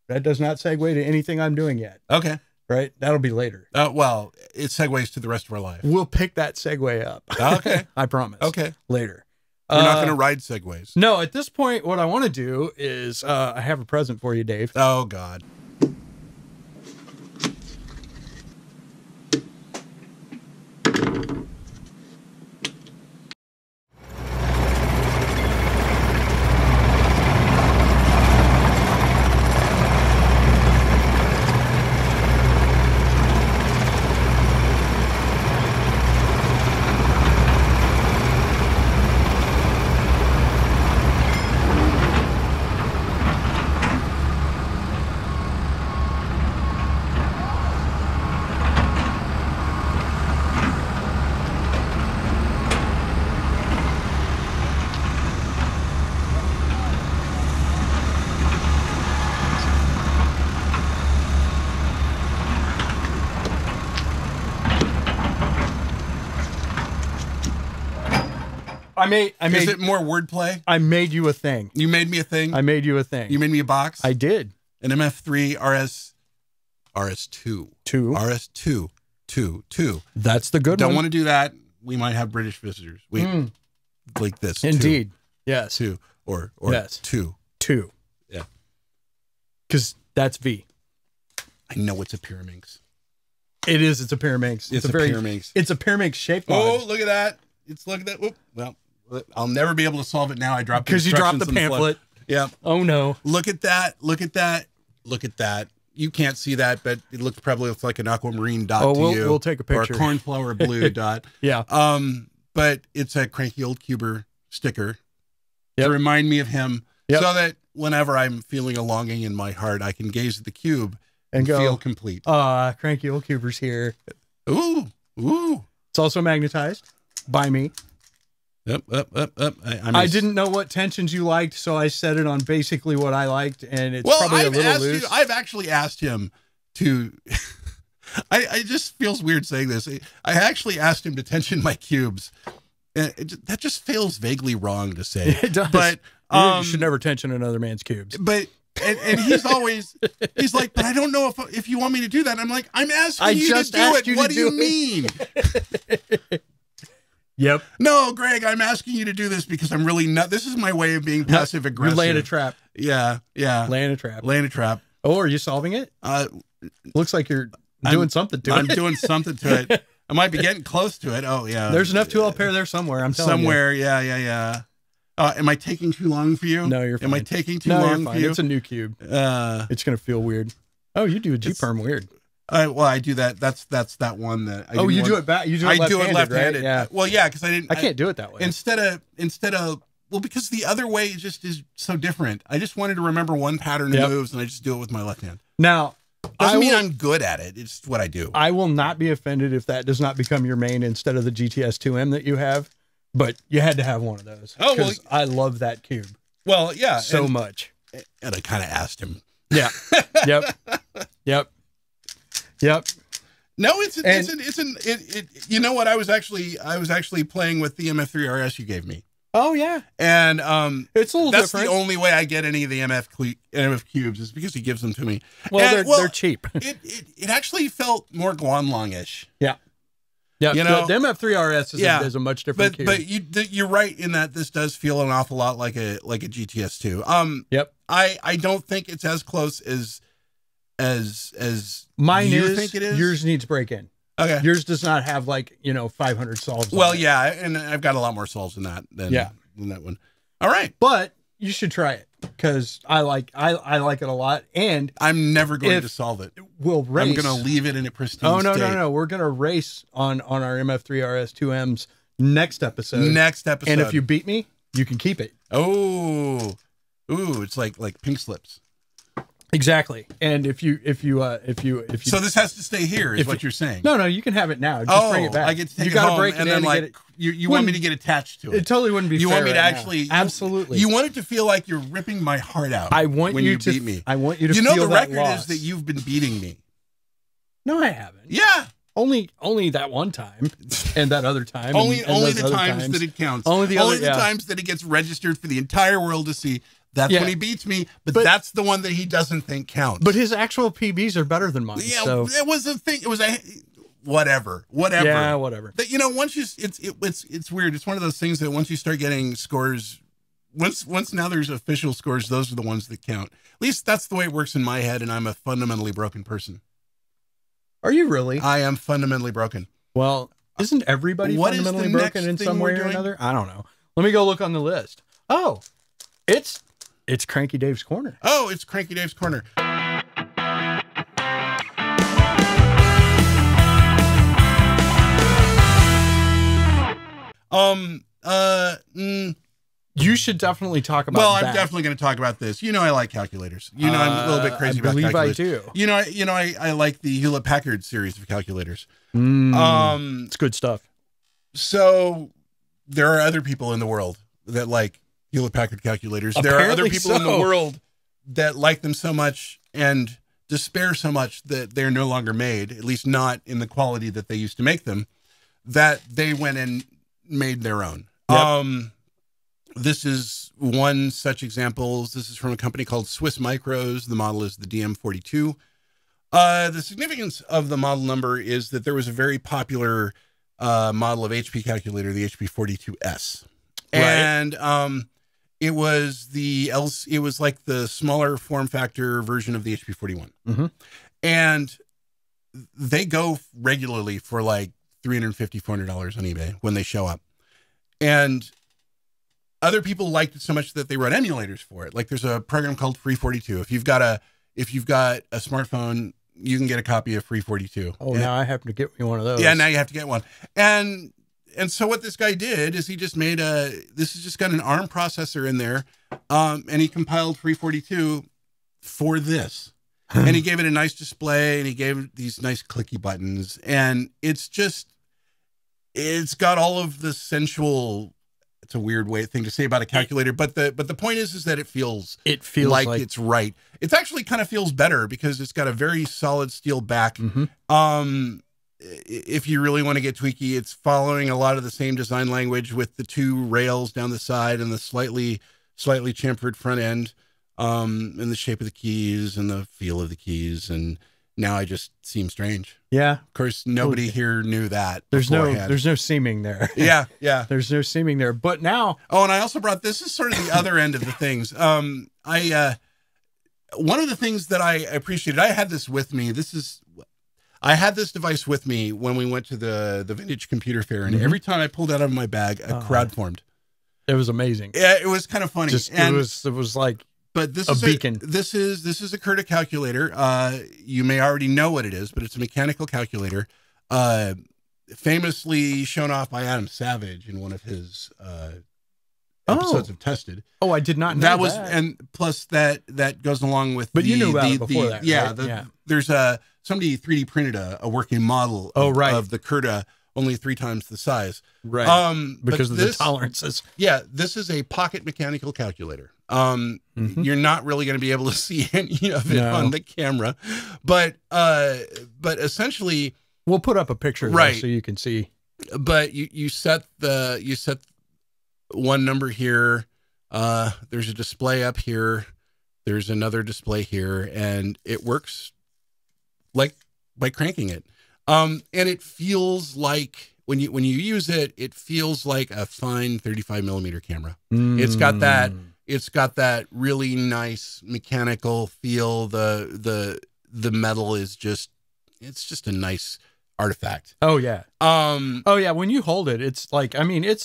that does not segue to anything I'm doing yet. Okay. Right? That'll be later. Well, it segues to the rest of our life. We'll pick that segue up. Okay. I promise. Okay. Later. We're not going to ride segues. No, at this point, what I want to do is I have a present for you, Dave. Oh, God. Is it more wordplay? I made you a thing. You made me a thing? I made you a thing. You made me a box? I did. An MF3 RS2. RS2. 2. That's the good Don't one. want to do that. We might have British visitors. Like this. Indeed. Yes. 2. Or yes. 2. 2. Yeah. Because that's V. I know it's a Pyraminx. It is. It's a Pyraminx. It's a Pyraminx. It's a Pyraminx shape. Oh, look at that. Look at that. Oop. Well, I'll never be able to solve it now. I dropped because you dropped the pamphlet. Yeah. Oh no. Look at that. Look at that. Look at that. You can't see that, but it probably looks like an aquamarine dot to you. We'll take a picture. Or a cornflower blue dot. Yeah. But it's a Cranky Old Cuber sticker to remind me of him, so that whenever I'm feeling a longing in my heart, I can gaze at the cube and feel complete. Cranky Old Cuber's here. Ooh. It's also magnetized by me. Up. I didn't know what tensions you liked, so I set it on basically what I liked, and it's probably a little loose. I've actually asked him to. I just feels weird saying this. I actually asked him to tension my cubes. That just feels vaguely wrong to say. It does. But you should never tension another man's cubes. But and he's like, but I don't know if you want me to do that. I'm like, I'm asking you to do it. What do you mean? Yep. No, Greg, I'm asking you to do this because I'm really not. This is my way of being passive aggressive. You're laying a trap. Yeah. Laying a trap. Oh, are you solving it? Looks like you're doing something to it. I'm doing something to it. I might be getting close to it. Oh, yeah. There's enough 2L pair there somewhere. I'm telling you. Somewhere. Yeah. Am I taking too long for you? No, you're fine. Am I taking too long for you? It's a new cube. It's going to feel weird. Oh, you do a G-perm weird. Well, I do that. That's that one that I you do it back. You do it left-handed, I do it left-handed. Right? Yeah. Well, yeah, because I can't do it that way. Instead of because the other way just is so different. I just wanted to remember one pattern of moves, and I just do it with my left hand. Now, doesn't mean I'm good at it. It's what I do. I will not be offended if that does not become your main instead of the GTS 2M that you have, but you had to have one of those. Oh, well, I love that cube. Well, yeah, so much. And I kind of asked him. Yeah. Yep. No, you know what? I was actually playing with the MF3 RS you gave me. Oh yeah. And it's a little that's different. the only way I get any of the MF cubes is because he gives them to me. Well, they're cheap. It actually felt more Guanlong-ish. Yeah. Yeah. You know, the MF3 RS is a much different cube. But you're right in that this does feel an awful lot like a GTS2. Yep. I don't think it's as close as mine you is. think it is. Yours needs break in. Okay. Yours does not have 500 solves. Well, yeah, and I've got a lot more solves than that than that one. All right. But you should try it because I like it a lot, and I'm never going to solve it. We'll race. I'm going to leave it in a pristine state. No. We're going to race on our MF3 RS 2Ms next episode. And if you beat me, you can keep it. Oh, ooh, it's like pink slips. Exactly. And if you so this has to stay here, is what you're saying? No, you can have it now. Just bring it back. I get to take you it gotta home, break it and in then like get it. You want me to get attached to it? It totally wouldn't be. You fair want me to right actually? now. Absolutely. You want it to feel like you're ripping my heart out. I want when you to beat me. I want you to. You know feel the that record loss. is that you've been beating me. No, I haven't. Yeah. Only that one time, and that other time. only and the times that it counts. Only the times that it gets registered for the entire world to see. That's when he beats me, but that's the one that he doesn't think counts. But his actual PBs are better than mine. Yeah, so. it was a thing. It was a whatever. Yeah, whatever. That, once you, it's weird. It's one of those things that once you start getting scores, once now there's official scores, those are the ones that count. At least that's the way it works in my head, and I'm a fundamentally broken person. Are you really? I am fundamentally broken. Well, isn't everybody fundamentally broken in some way or another? I don't know. Let me go look on the list. Oh, it's Cranky Dave's Corner. Oh, it's Cranky Dave's Corner. You should definitely talk about. Well, I'm definitely going to talk about this. I like calculators. I'm a little bit crazy about calculators. I believe I like the Hewlett-Packard series of calculators. It's good stuff. So there are other people in the world that like Hewlett-Packard calculators. There are other people in the world that like them so much and despair so much that they're no longer made, at least not in the quality that they used to make them, that they went and made their own. Yep. This is one such example. This is from a company called Swiss Micros. The model is the DM42. The significance of the model number is that there was a very popular model of HP calculator, the HP42S. Right. And it was like the smaller form factor version of the HP41. Mm-hmm. And they go regularly for like $350, $400 on eBay when they show up. And other people liked it so much that they wrote emulators for it. Like there's a program called Free42. If you've got a smartphone, you can get a copy of Free42. Oh, now I have to get me one of those. Yeah, now you have to get one. And so what this guy did is he just made this has just got an ARM processor in there, and he compiled Free42 for this. And he gave it a nice display, and he gave it these nice clicky buttons, and it's got all of the sensual. It's a weird thing to say about a calculator, but the point is that it feels like it's right. It actually kind of feels better because it's got a very solid steel back. Mm-hmm. If you really want to get tweaky, it's following a lot of the same design language with the two rails down the side and the slightly chamfered front end, and the shape of the keys and the feel of the keys. And now I just seem strange. Yeah. Of course, nobody here knew that. There's no seaming there. Yeah. There's no seaming there. But now. Oh, and I also brought, this is sort of the other end of the things. One of the things that I appreciated, I had this with me. I had this device with me when we went to the Vintage Computer Fair, and every time I pulled it out of my bag, a crowd formed. It was amazing. Yeah, it was kind of funny. It was like. But this is a beacon. This is a CUDA calculator. You may already know what it is, but it's a mechanical calculator, famously shown off by Adam Savage in one of his episodes of Tested. Oh, I did not know that. And plus that goes along with. But you knew about it before that, yeah. Right? There's somebody 3D printed a working model. Of the CUDA. Only 3 times the size. Right. Because of the tolerances. Yeah. This is a pocket mechanical calculator. You're not really going to be able to see any of it on the camera, but essentially we'll put up a picture so you can see. But you set one number here. There's a display up here. There's another display here, and it works like by cranking it. And it feels like when you use it, it feels like a fine 35 millimeter camera. It's got that really nice mechanical feel. The metal is it's just a nice artifact. Oh yeah. When you hold it, it's like, I mean, and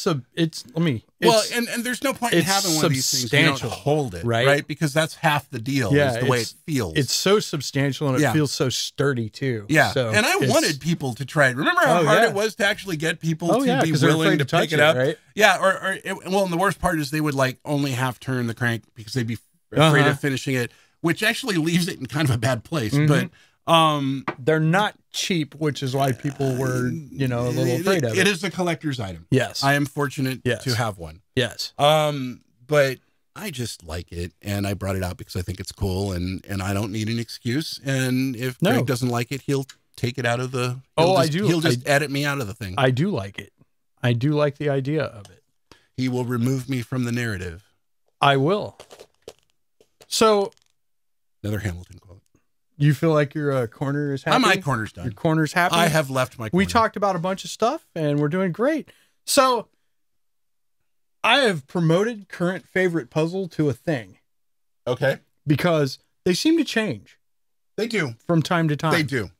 there's no point in having one of these things. You don't hold it, right? Because that's half the deal. Is the way it feels. It's so substantial and it feels so sturdy too. Yeah. So and I wanted people to try it. Remember how hard it was to actually get people to be willing to pick it up? Right? Yeah. And the worst part is they would like only half turn the crank because they'd be afraid of finishing it. which actually leaves it in kind of a bad place. Mhm. But they're not cheap, which is why people were, you know, a little afraid of it. It is a collector's item. Yes. I am fortunate Yes. to have one. Yes. But I just like it, and I brought it out because I think it's cool, and I don't need an excuse. And if Greg doesn't like it, he'll take it out of the. He'll just edit me out of the thing. I do like it. I do like the idea of it. He will remove me from the narrative. I will. So, Another Hamilton quote. You feel like your corner is happy? My corner's done. Your corner's happy? I have left my corner. We talked about a bunch of stuff, and we're doing great. So, I have promoted current favorite puzzle to a thing. Okay. Because they seem to change. They do. From time to time. They do.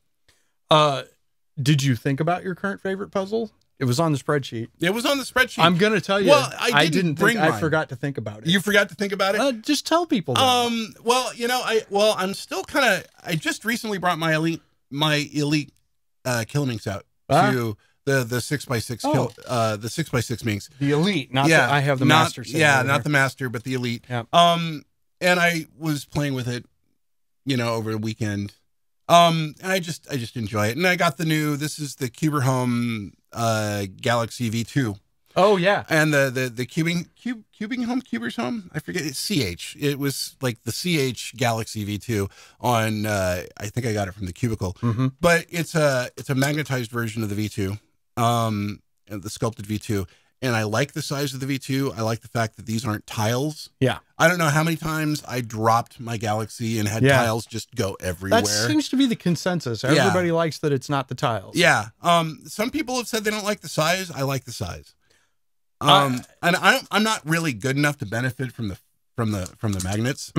Did you think about your current favorite puzzle? It was on the spreadsheet. It was on the spreadsheet. I'm going to tell you. Well, I didn't bring mine. I forgot to think about it. You forgot to think about it? Just tell people. Well, you know, I'm still kind of, I just recently brought my elite kill minks out to the 6x6 kill, the 6x6 minks. The elite, not the, I have the master. Not the master, but the elite. Yeah. And I was playing with it, you know, over the weekend. And I just enjoy it. And I got this is the Cuber Home Galaxy V2. Oh yeah. And the Cuber's Home, I forget, it's CH. It was like the CH Galaxy V2 on I think I got it from the Cubicle. Mm-hmm. But it's a magnetized version of the V2. The sculpted V2. And I like the size of the V2. I like the fact that these aren't tiles. Yeah. I don't know how many times I dropped my Galaxy and had tiles just go everywhere. That seems to be the consensus. Everybody likes that it's not the tiles. Yeah. Some people have said they don't like the size. I like the size. And I'm not really good enough to benefit from the magnets,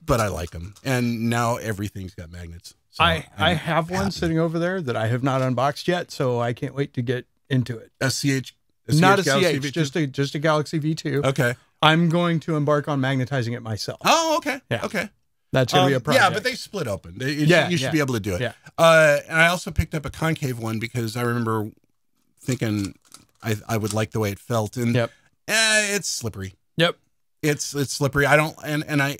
but I like them. And now everything's got magnets. So I have one sitting over there that I have not unboxed yet, so I can't wait to get into it. A CH. Not a CH, just a Galaxy V2. Okay. I'm going to embark on magnetizing it myself. Oh, okay. Yeah. Okay. That's going to be a project. Yeah, but they split open. You should be able to do it. Yeah. And I also picked up a concave one because I remember thinking I would like the way it felt. And it's slippery. Yep. It's slippery. I don't, and I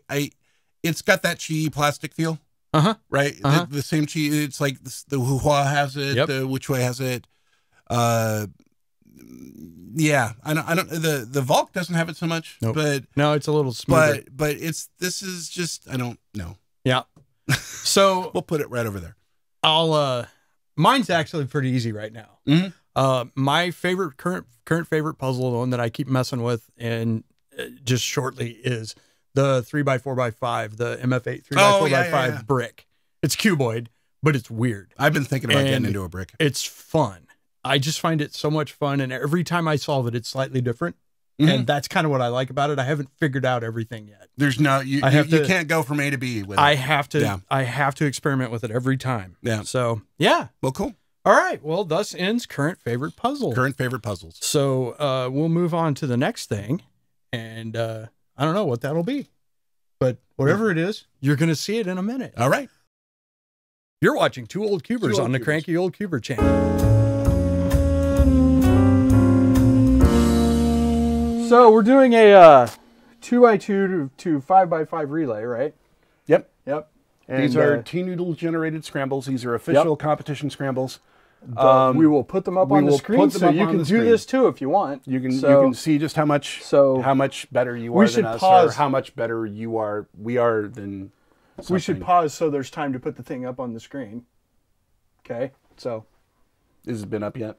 it's got that cheap plastic feel. Right? The same cheap. It's like the Huahua has it. Yep. The Wuchui has it. Yeah, I don't. The Volk doesn't have it so much, but no, it's a little smoother. But this is just I don't know. Yeah, so we'll put it right over there. Mine's actually pretty easy right now. My favorite current favorite puzzle, the one that I keep messing with, and just shortly is the 3x4x5, the MF8 3x4x5 brick. It's cuboid, but it's weird. I've been thinking about getting into a brick. It's fun. I just find it so much fun, and every time I solve it, it's slightly different, and that's kind of what I like about it. I haven't figured out everything yet. There's no you can't go from A to B with it. I have to experiment with it every time. Yeah. So yeah. Well, cool. All right. Well, thus ends current favorite puzzle. Current favorite puzzles. So we'll move on to the next thing, and I don't know what that'll be, but whatever it is, you're going to see it in a minute. All right. You're watching Two Old Cubers on the Cranky Old Cuber channel. So we're doing a 2x2 to 5x5 relay, right? Yep. And these are T-Noodle generated scrambles. These are official competition scrambles. We will put them up on the screen, so you can do this too if you want. You can see just how much better you are than us, or how much better we are than something. We should pause so there's time to put the thing up on the screen. Okay, so has it been up yet?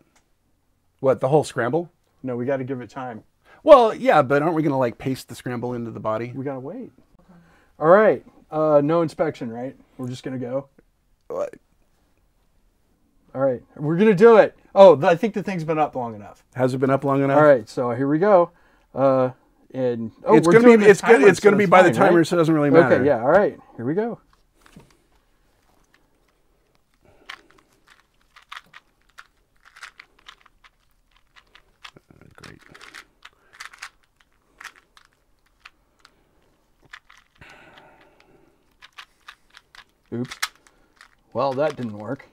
What, the whole scramble? No, we got to give it time. Well, yeah, but aren't we going to like paste the scramble into the body? We got to wait. All right. No inspection, right? We're just going to go. What? All right. We're going to do it. Oh, I think the thing's been up long enough. Has it been up long enough? All right. So here we go. It's going to be by the timer, right? So it doesn't really matter. Okay. Yeah. All right. Here we go. Great. Oops. Well, that didn't work.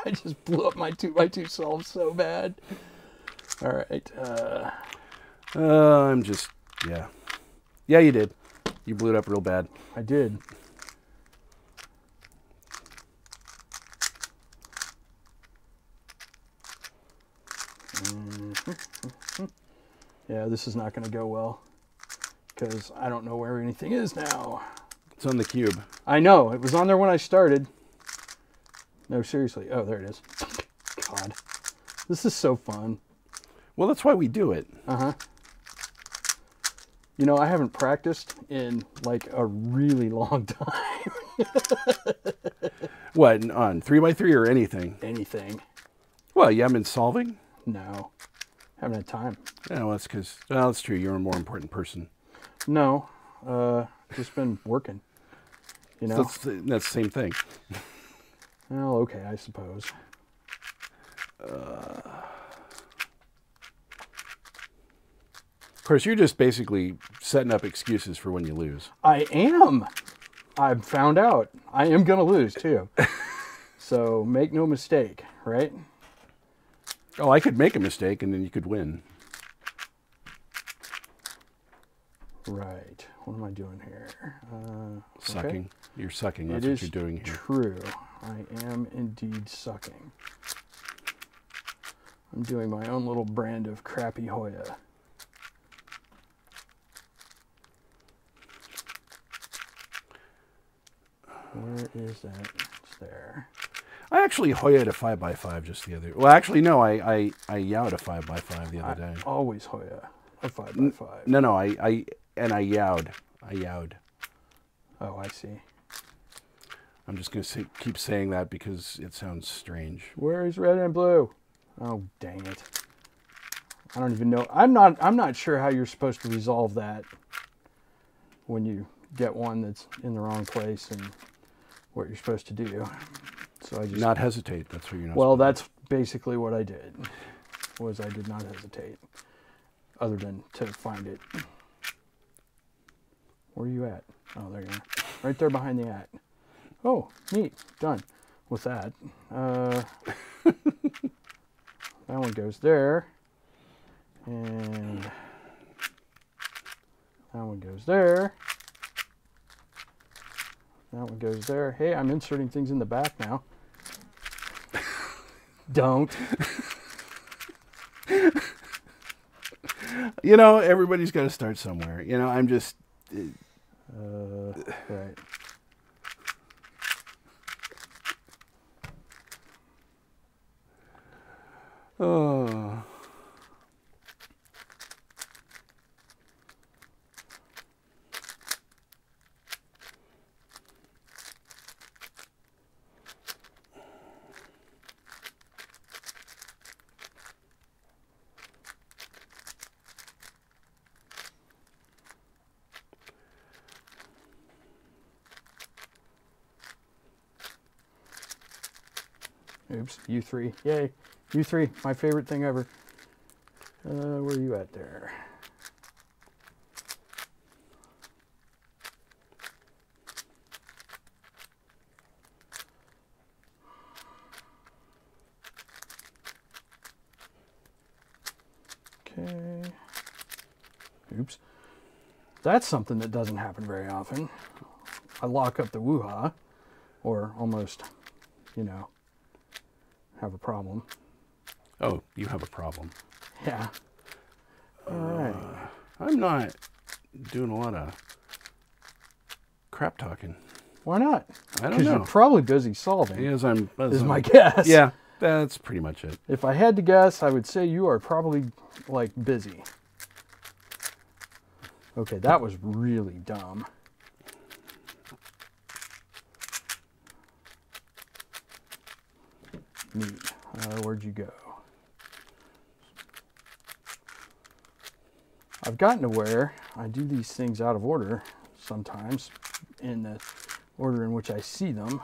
I just blew up my 2x2 solve so bad. All right. I'm just, yeah. Yeah, you did. You blew it up real bad. I did. Yeah, this is not going to go well because I don't know where anything is now. It's on the cube. I know. It was on there when I started. No, seriously. Oh, there it is. God. This is so fun. Well, that's why we do it. Uh-huh. You know, I haven't practiced in like a really long time. What, on 3x3 or anything? Anything. Well, you haven't been solving? No. Haven't had time. Yeah, well, that's because, well, that's true. You're a more important person. No. Just been working. You know? So that's the same thing. Well, okay, I suppose. Of course, you're just basically setting up excuses for when you lose. I am. I've found out. I am going to lose, too. So make no mistake, right? Oh, I could make a mistake and then you could win. Right. What am I doing here? Sucking. Okay. You're sucking. That's what you're doing here. True. I am indeed sucking. I'm doing my own little brand of crappy Hoya. Where is that? It's there. I actually Hoya'd a 5x5 just the other. Well, actually, no. I yowed a 5x5 the other day. Always Hoya a 5x5. No. I yowed. I yowed. Oh, I see. I'm just gonna keep saying that because it sounds strange. Where is red and blue? Oh, dang it! I don't even know. I'm not sure how you're supposed to resolve that when you get one that's in the wrong place and what you're supposed to do. So I just not hesitate. That's what you're not. Well, that's basically what I did. Was I did not hesitate, other than to find it. Where are you at? Oh, there you are. Right there behind the at. Oh, neat. Done with that. That one goes there. And that one goes there. That one goes there. Hey, I'm inserting things in the back now. Don't. You know, everybody's got to start somewhere. You know, I'm just... Right. Oh. Oops, U3. Yay. U3, my favorite thing ever. Where are you at there? Okay. Oops. That's something that doesn't happen very often. I lock up the woo-ha, or almost, you know, have a problem. Oh, you have a problem. Yeah. All right. I'm not doing a lot of crap talking. Why not? I don't Because know. you're probably busy solving. As is my guess. Yeah, that's pretty much it. If I had to guess, I would say you are probably like busy. Okay, that was really dumb. Neat. Where'd you go? I've gotten to where I do these things out of order sometimes in the order in which I see them,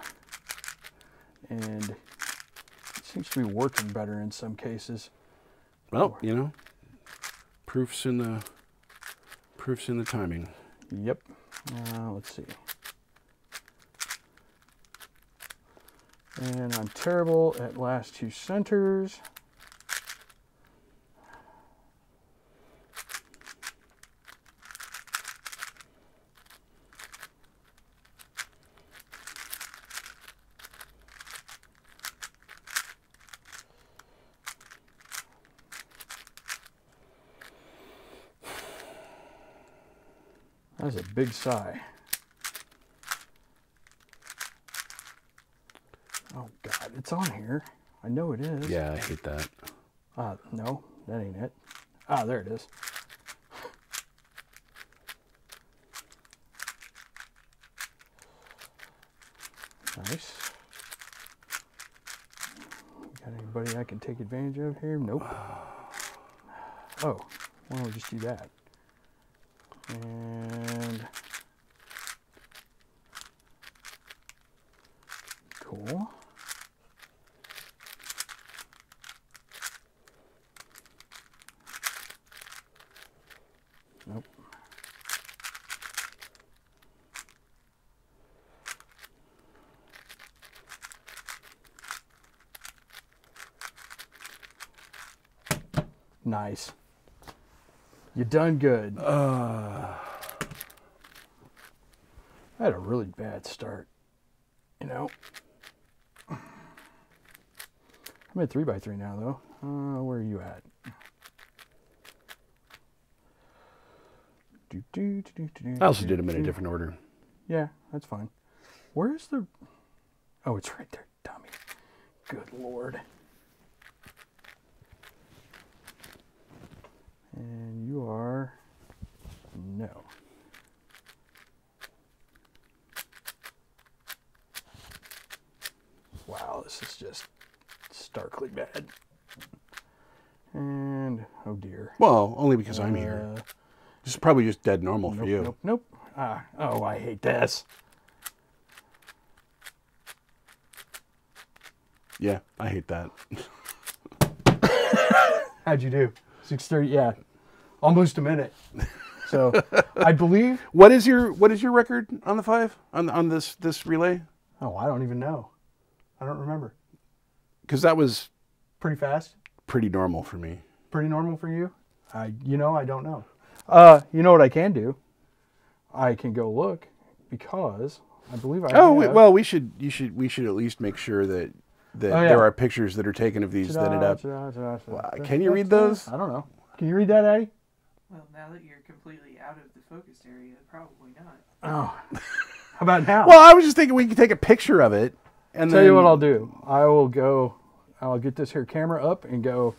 and it seems to be working better in some cases. Well, you know, proofs in the timing. Yep. Let's see. And I'm terrible at last two centers. That's a big sigh. Oh, God, it's on here. I know it is. Yeah, I hate that. No, that ain't it. Ah, there it is. Nice. Got anybody I can take advantage of here? Nope. Oh, why don't we just do that? And cool. Nope. Nice. You done good. I had a really bad start. You know. I'm at 3x3 now, though. Where are you at? I also did them in a different order. Yeah, that's fine. Where's the... Oh, it's right there, dummy. Good Lord. And you are... No. Wow, this is just starkly bad. And, oh dear. Well, only because I'm here. This is probably just dead normal for you. Nope. Oh, I hate this. Yeah, I hate that. How'd you do? 6:30. Yeah, almost a minute. So I believe. What is your record on the 5 on this relay? Oh, I don't even know. I don't remember. Because that was pretty fast. Pretty normal for me. Pretty normal for you? I don't know. You know what I can do? I can go look because I believe I. Oh, well, we should at least make sure that there are pictures that are taken of these that end up. Can you read those? I don't know. Can you read that, Addie? Well, now that you're completely out of the focused area, probably not. Oh, how about now? Well, I was just thinking we could take a picture of it and tell you what I'll do. I'll get this here camera up and go,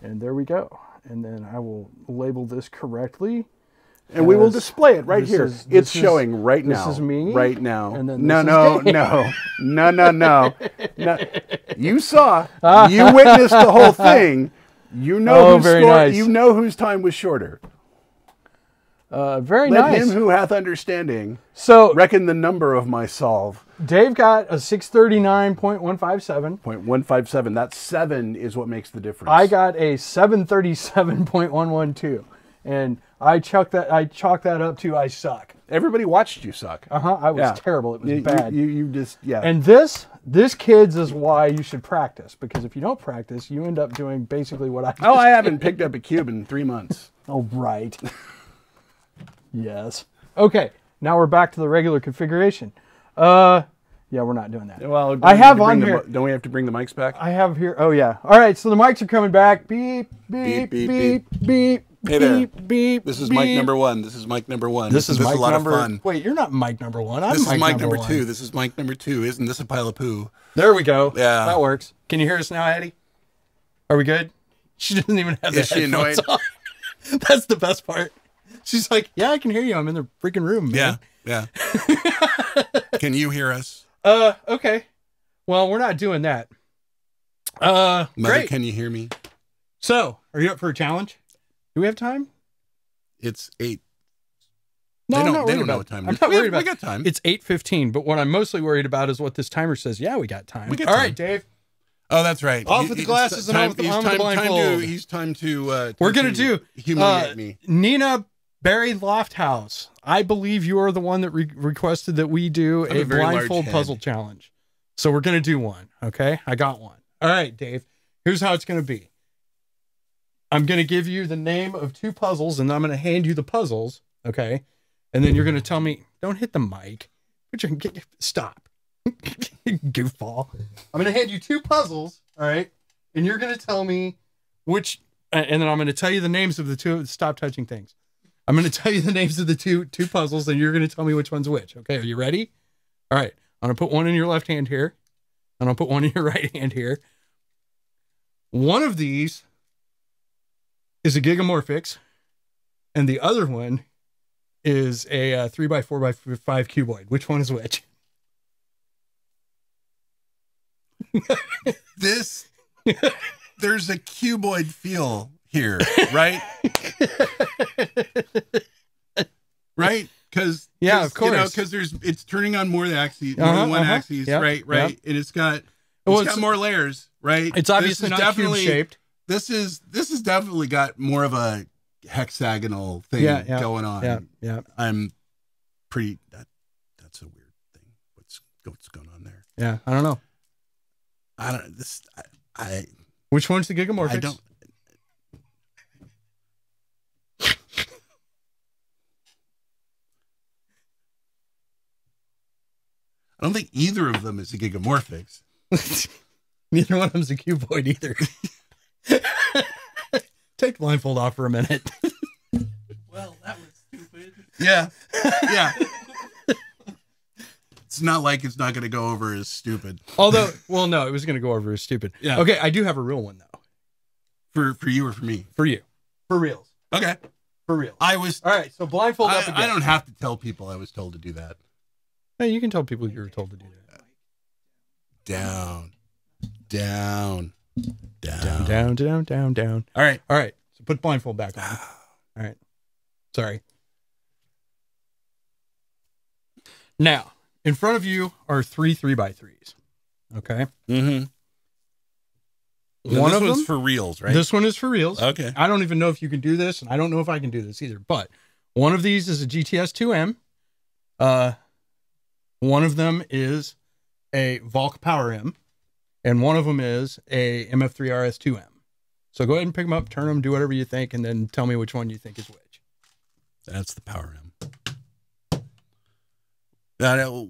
and there we go. And then I will label this correctly. And we will display it right here. It's showing right now. This is me. Right now. And then No. You saw. You witnessed the whole thing. You know you know whose time was shorter. Very Let nice. him who hath understanding reckon the number of my solve. Dave got a 639.157. 0.157. That 7 is what makes the difference. I got a 737.112. And I chalked that up to I suck. Everybody watched you suck. I was terrible. It was bad. You just And this kids is why you should practice, because if you don't practice, you end up doing basically what I did. I haven't picked up a cube in 3 months. Oh, right. Yes. Okay. Now we're back to the regular configuration. Yeah, we're not doing that. Well, I have on here. Don't we have to bring the mics back? I have here. Oh yeah. All right. So the mics are coming back. Beep beep beep beep beep. Hey there. Beep, beep, this is beep. mic number 1. This is mic number 1. This is mic a lot number, of fun. Wait, you're not mic number 1. This is mic number 2. This is mic number 2. Isn't this a pile of poo? There we go. Yeah. That works. Can you hear us now, Addie? Are we good? She doesn't even have the headphones on. That's the best part. She's like, yeah, I can hear you. I'm in the freaking room, man. Yeah. Can you hear us? Okay. Well, we're not doing that. Mother, great. Can you hear me? So, are you up for a challenge? Do we have time? It's 8. No, they don't know what time it is. I'm not worried about it. We got time. It's 8:15, but what I'm mostly worried about is what this timer says. Yeah, we got time. We got All time. right, Dave. Oh, that's right. Off with the glasses and on with the blindfold. He's time to we're going to do humiliate me. Nina Barry Lofthouse. I believe you are the one that requested that we do a blindfold puzzle challenge. So we're going to do one. Okay. I got one. All right, Dave. Here's how it's going to be. I'm going to give you the name of 2 puzzles and I'm going to hand you the puzzles. Okay. And then you're going to tell me, don't hit the mic. Stop. Goofball. I'm going to hand you 2 puzzles. All right. And you're going to tell me which, and then I'm going to tell you the names of the 2. Stop touching things. I'm going to tell you the names of the two puzzles, and you're going to tell me which one's which. Okay, are you ready? All right. I'm going to put one in your left hand here, and I'll put one in your right hand here. One of these is a Gigamorphix, and the other one is a 3x4x5 cuboid. Which one is which? There's a cuboid feel here, right? Right? Because of course, because it's turning on more axes, more than one axis, yep, right? Yep. And it's got more layers, right? It's obviously not cube shaped. This is definitely got more of a hexagonal thing going on. Yeah. I'm pretty. That's a weird thing. What's going on there? Yeah, I don't know. Which one's the Gigamorphix? I don't. I don't think either of them is a Gigamorphix. Neither one of them's a cuboid either. Take the blindfold off for a minute. Well, that was stupid. Yeah. It's not like it's not going to go over as stupid. Although, well, no, it was going to go over as stupid. Yeah. Okay, I do have a real one though. For you or for me? For you. For reals. Okay. For real. All right, so blindfold up again. I don't have to tell people I was told to do that. Hey, you can tell people you were told to do that. Down. All right. So put blindfold back on. All right. Sorry. Now, in front of you are 3 3x3s. Okay. Mm-hmm. One of them is for reals, right? This one is for reals. Okay. I don't even know if you can do this, and I don't know if I can do this either. But one of these is a GTS 2M. One of them is a Valk Power M, and one of them is a MF3 RS2M. So go ahead and pick them up, turn them, do whatever you think, and then tell me which one you think is which. That's the Power M.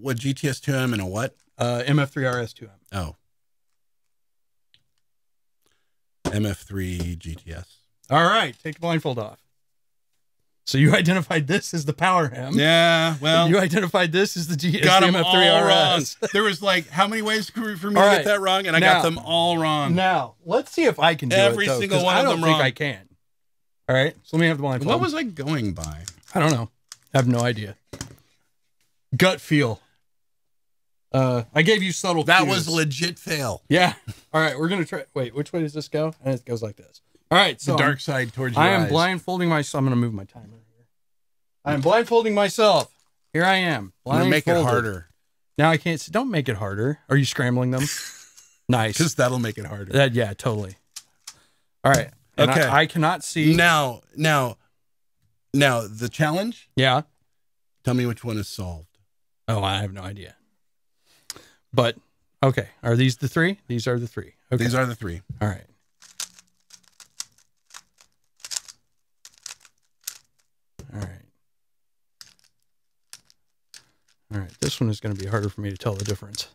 What GTS 2M and a what? MF3 RS2M. Oh. MF3 GTS. All right, take the blindfold off. So you identified this as the Power M. Yeah, well. You identified this as the got them MF3 all RS. Wrong. There was like, how many ways for me to get that wrong? And I got them all wrong. Now, let's see if I can do every it, though, single one of them wrong. I don't think I can. All right, so let me have the blindfold. What was I going by? I don't know. I have no idea. Gut feel. I gave you subtle That cues. was legit fail. Yeah. All right, we're going to try. Wait, which way does this go? And it goes like this. All right, so the dark side towards your I am eyes. blindfolding myself. I'm going to move my timer here. I am blindfolding myself. Here I am. Make it harder. Now I can't see. Don't make it harder. Are you scrambling them? Nice. Because that'll make it harder. Yeah, totally. All right. And okay. I cannot see. Now, the challenge? Yeah. Tell me which one is solved. Oh, I have no idea. But, okay. Are these the three? These are the three. Okay. These are the three. All right. All right. All right. This one is going to be harder for me to tell the difference.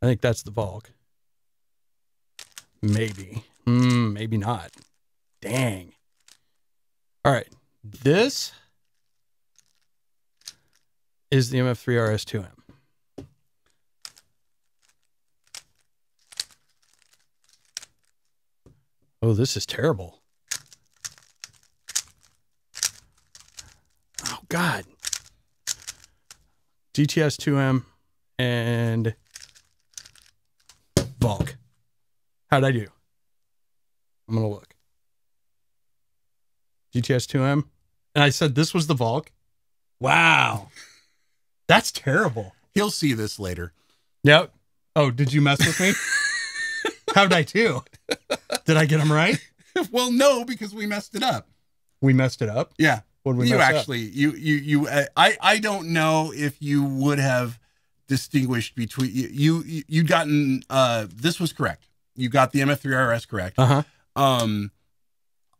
I think that's the Valk. Maybe. Maybe not. Dang. All right. This is the MF3 RS2M. Oh, this is terrible. Oh, God. GTS 2M and Valk. How'd I do? I'm going to look. GTS 2M. And I said this was the Valk. Wow. That's terrible. He'll see this later. Yep. Oh, did you mess with me? How'd I do? Did I get them right? Well, no, because we messed it up. We messed it up? Yeah. What did we mess actually, up? I don't know if you would have distinguished between you'd gotten, this was correct. You got the MF3 RS correct. Uh-huh.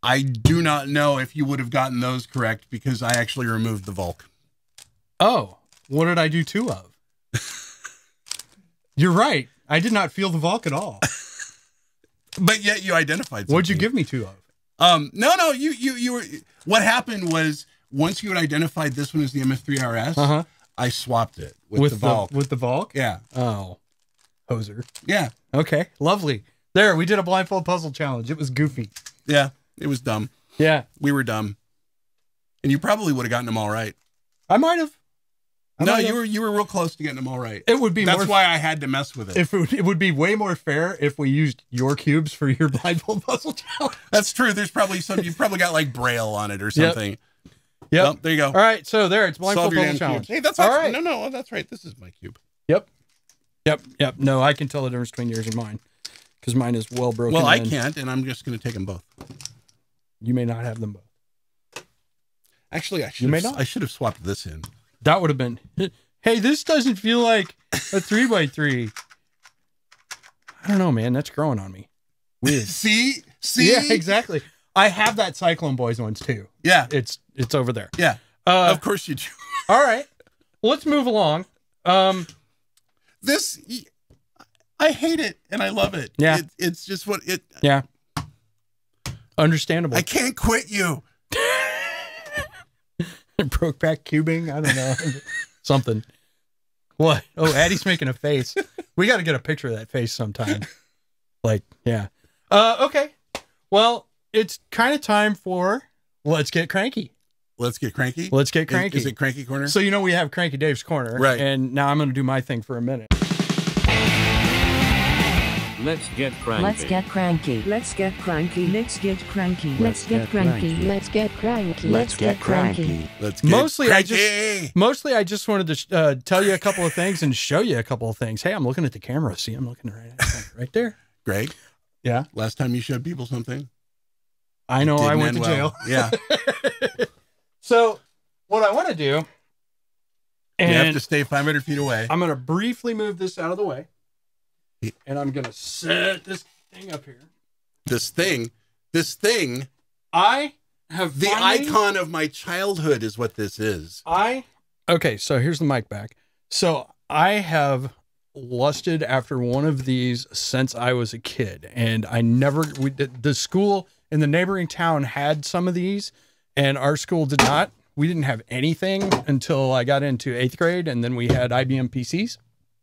I do not know if you would have gotten those correct because I actually removed the Valk. Oh, what did I do two of? You're right. I did not feel the Valk at all. But yet you identified something. What'd you give me two of? No, you were, what happened was once you had identified this one as the MF3RS, I swapped it with the Valk. With the Valk? Yeah. Oh, hoser. Yeah. Okay, lovely. There, we did a blindfold puzzle challenge. It was goofy. Yeah, it was dumb. Yeah. We were dumb. And you probably would have gotten them all right. I might have. No, you were real close to getting them all right. It would be. That's why I had to mess with it. It would be way more fair if we used your cubes for your blindfold puzzle challenge. That's true. There's probably you've probably got like Braille on it or something. Yep. Well, there you go. All right. So there, it's blindfold puzzle challenge. Hey, that's all right. No, that's right. This is my cube. Yep. No, I can tell the difference between yours and mine because mine is well broken. Well, I can't, and I'm just going to take them both. You may not have them both. Actually, I should have swapped this in. That would have been. Hey, this doesn't feel like a 3x3. I don't know, man. That's growing on me. Weird. See? Yeah, exactly. I have that Cyclone Boys ones too. Yeah. It's over there. Yeah. Of course you do. All right. Well, let's move along. I hate it and I love it. Yeah. It's just what it. Yeah. Understandable. I can't quit you. Broke back cubing. I don't know. Something. What? Oh, Addie's making a face. We got to get a picture of that face sometime. Like, yeah. Okay. Well, it's kind of time for Let's Get Cranky. Let's get cranky? Let's get cranky. Is it Cranky Corner? So, we have Cranky Dave's Corner. Right. And now I'm going to do my thing for a minute. Let's get cranky. Let's get cranky. Let's get cranky. Let's get cranky. Let's get cranky. Let's get cranky. Let's get cranky. Let's get Mostly, I just wanted to tell you a couple of things and show you a couple of things. Hey, I'm looking at the camera. See, I'm looking right there. Greg? Yeah? Last time you showed people something. I know, I went to jail. Yeah. So, what I want to do... And you have to stay 500 feet away. I'm going to briefly move this out of the way. And I'm going to set this thing up here. This thing. I have the icon of my childhood is what this is. Okay, so here's the mic back. So I have lusted after one of these since I was a kid. And the school in the neighboring town had some of these and our school did not. We didn't have anything until I got into 8th grade. And then we had IBM PCs,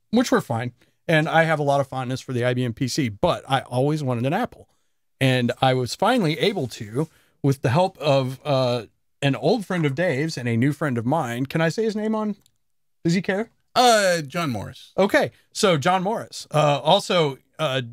which were fine. And I have a lot of fondness for the IBM PC, but I always wanted an Apple. And I was finally able to, with the help of an old friend of Dave's and a new friend of mine. Can I say his name on? Does he care? John Morris. Okay. So John Morris also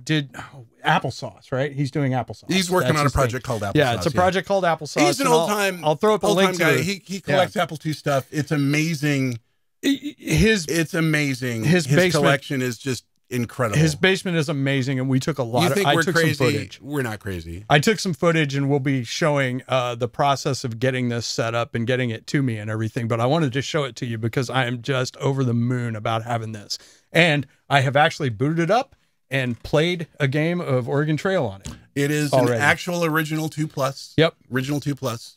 did Applesauce, right? He's doing Applesauce. He's working on a project called Applesauce. Yeah, it's a project called Applesauce. He's an old time. I'll throw up a link to it. He collects Apple II stuff. It's amazing. It's amazing. His collection is just incredible. His basement is amazing, and we took a lot. You think I we're took crazy? Some footage. We're not crazy. I took some footage, and we'll be showing the process of getting this set up and getting it to me and everything. But I wanted to show it to you because I am just over the moon about having this, and I have actually booted it up and played a game of Oregon Trail on it. It is already an actual original 2+. Yep, original 2+.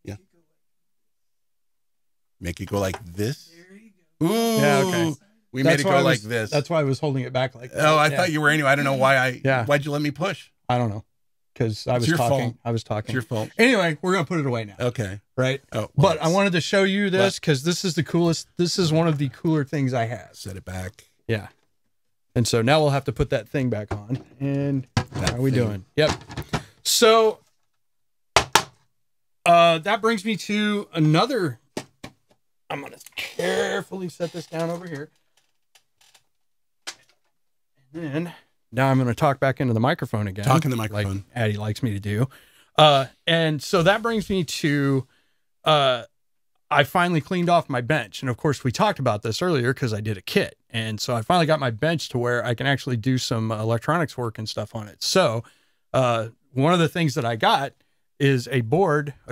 Yeah. Make it go like this. Ooh. Yeah, okay. We made it go like this. That's why I was holding it back like that. Oh, I thought you were anyway. I don't know why why'd you let me push? I don't know. Because I was talking. I was talking. It's your fault. Anyway, we're going to put it away now. Okay. Right? Oh, but I wanted to show you this because this is the coolest. This is one of the cooler things I have. Set it back. Yeah. And so now we'll have to put that thing back on. And how are we doing? Yep. So that brings me to another. I'm going to carefully set this down over here. And then now I'm going to talk back into the microphone again. Talk in the microphone. Like Addie likes me to do. And so that brings me to, I finally cleaned off my bench. And of course we talked about this earlier because I did a kit. And so I finally got my bench to where I can actually do some electronics work and stuff on it. So one of the things that I got is a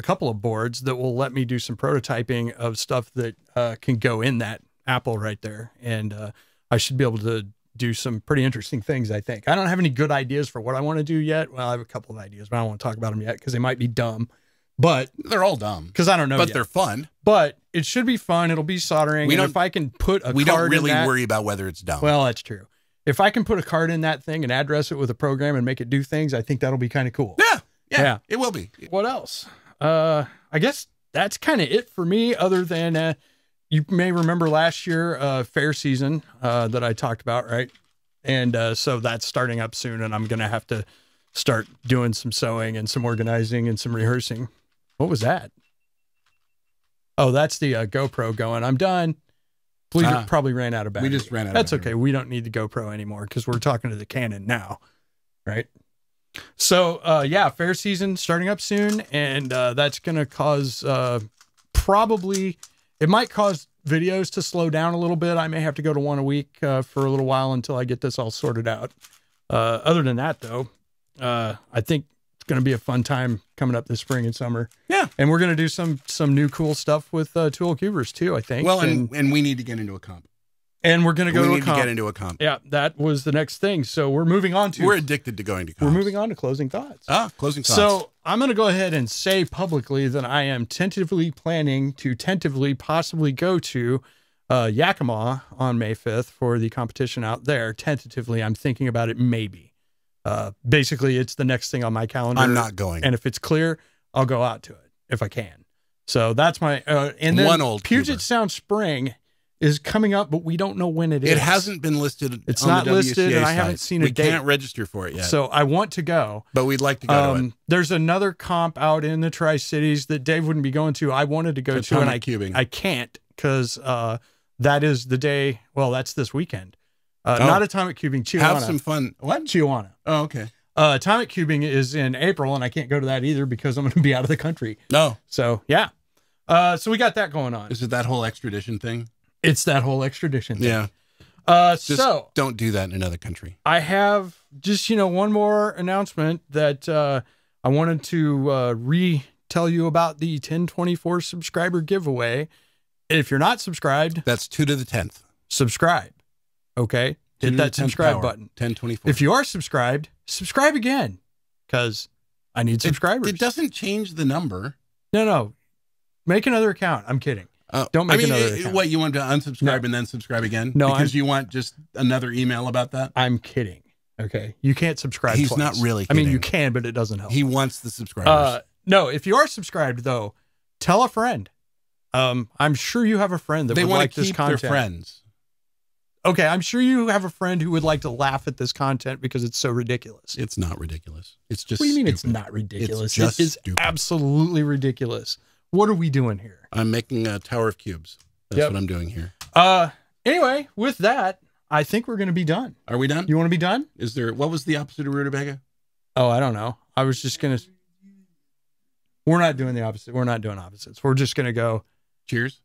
couple of boards that will let me do some prototyping of stuff that can go in that Apple right there. And I should be able to do some pretty interesting things, I think. I don't have any good ideas for what I want to do yet. Well, I have a couple of ideas, but I don't want to talk about them yet because they might be dumb. But they're all dumb. Because I don't know But yet. They're fun. But it should be fun. It'll be soldering. And if I can put a card in that... We don't really worry about whether it's dumb. Well, that's true. If I can put a card in that thing and address it with a program and make it do things, I think that'll be kind of cool. Yeah. It will be. What else? I guess that's kind of it for me, other than you may remember last year, fair season that I talked about, right? And so that's starting up soon, and I'm going to have to start doing some sewing and some organizing and some rehearsing. What was that? Oh, that's the GoPro going. I'm done. We probably ran out of battery. We just ran out That's of battery. okay. We don't need the GoPro anymore because we're talking to the Canon now, right? So, yeah, fair season starting up soon, and that's going to cause probably, it might cause videos to slow down a little bit. I may have to go to one a week for a little while until I get this all sorted out. Other than that, though, I think it's going to be a fun time coming up this spring and summer. Yeah. And we're going to do some new cool stuff with Tool Cubers too, I think. Well, and we need to get into a comp. And we're going to go to a comp. We need to get into a comp. Yeah, that was the next thing. So we're moving on to... We're addicted to going to comps. We're moving on to closing thoughts. Closing thoughts. So I'm going to go ahead and say publicly that I am tentatively planning to possibly go to Yakima on May 5th for the competition out there. Tentatively, I'm thinking about it maybe. Basically, it's the next thing on my calendar. I'm not going. And if it's clear, I'll go out to it if I can. So that's my... and then One old Puget Cuber. Sound Spring is coming up, but we don't know when it is. It hasn't been listed. It's on not the listed, WCA and I site. haven't seen a date. We can't register for it yet. So I want to go, but we'd like to go to it. There's another comp out in the Tri-Cities that Dave wouldn't be going to. I wanted to go to, and I can't because that is the day. Well, that's this weekend. Not Atomic Cubing. Chihuahua. Have some fun. What? Chihuahua. Oh, okay. Atomic Cubing is in April, and I can't go to that either because I'm going to be out of the country. No. So yeah. So we got that going on. Is it that whole extradition thing? It's that whole extradition thing. Yeah. Just so don't do that in another country. I have just, one more announcement that I wanted to retell you about the 1024 subscriber giveaway. If you're not subscribed, that's 2 to the 10th. Subscribe. Okay. Hit that subscribe button. 1024. If you are subscribed, subscribe again because I need subscribers. It doesn't change the number. No. Make another account. I'm kidding. Don't make another account. What, you want to unsubscribe and then subscribe again? No, because you want just another email about that? I'm kidding. Okay. You can't subscribe He's twice. not really kidding. I mean, you can, but it doesn't help. He wants the subscribers. No, if you are subscribed, though, tell a friend. I'm sure you have a friend that would like this content. Their friends. Okay, I'm sure you have a friend who would like to laugh at this content because it's so ridiculous. It's not ridiculous. It's just What do you mean stupid. it's not ridiculous? It's just it is stupid. Absolutely ridiculous. What are we doing here? I'm making a tower of cubes. That's what I'm doing here. Anyway, with that, I think we're going to be done. Are we done? You want to be done? What was the opposite of rutabaga? Oh, I don't know. I was just going to... We're not doing the opposite. We're not doing opposites. We're just going to go... Cheers?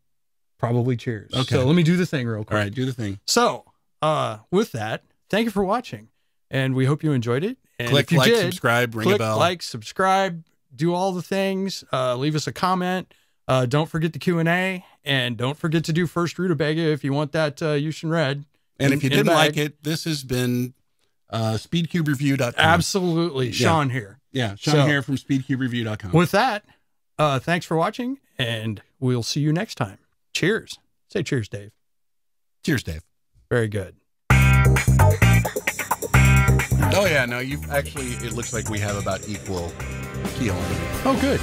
Probably cheers. Okay. So let me do the thing real quick. All right, do the thing. So, with that, thank you for watching. And we hope you enjoyed it. And Click if you like, did, subscribe, ring a bell. Like, subscribe, do all the things. Leave us a comment. Don't forget the Q&A. And don't forget to do first rutabaga if you want that Yushin Red. And if you didn't like it, this has been speedcubereview.com. Absolutely. Sean here. Yeah, Sean here from speedcubereview.com. With that, thanks for watching, and we'll see you next time. Cheers. Say cheers, Dave. Cheers, Dave. Very good. Oh, yeah, no, it looks like we have about equal keel. Oh, good.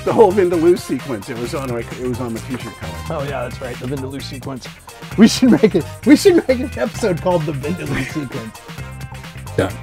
The whole Vindaloo sequence, it was on my t-shirt color. Oh yeah, that's right. The Vindaloo sequence. We should make an episode called the Vindaloo sequence. Done.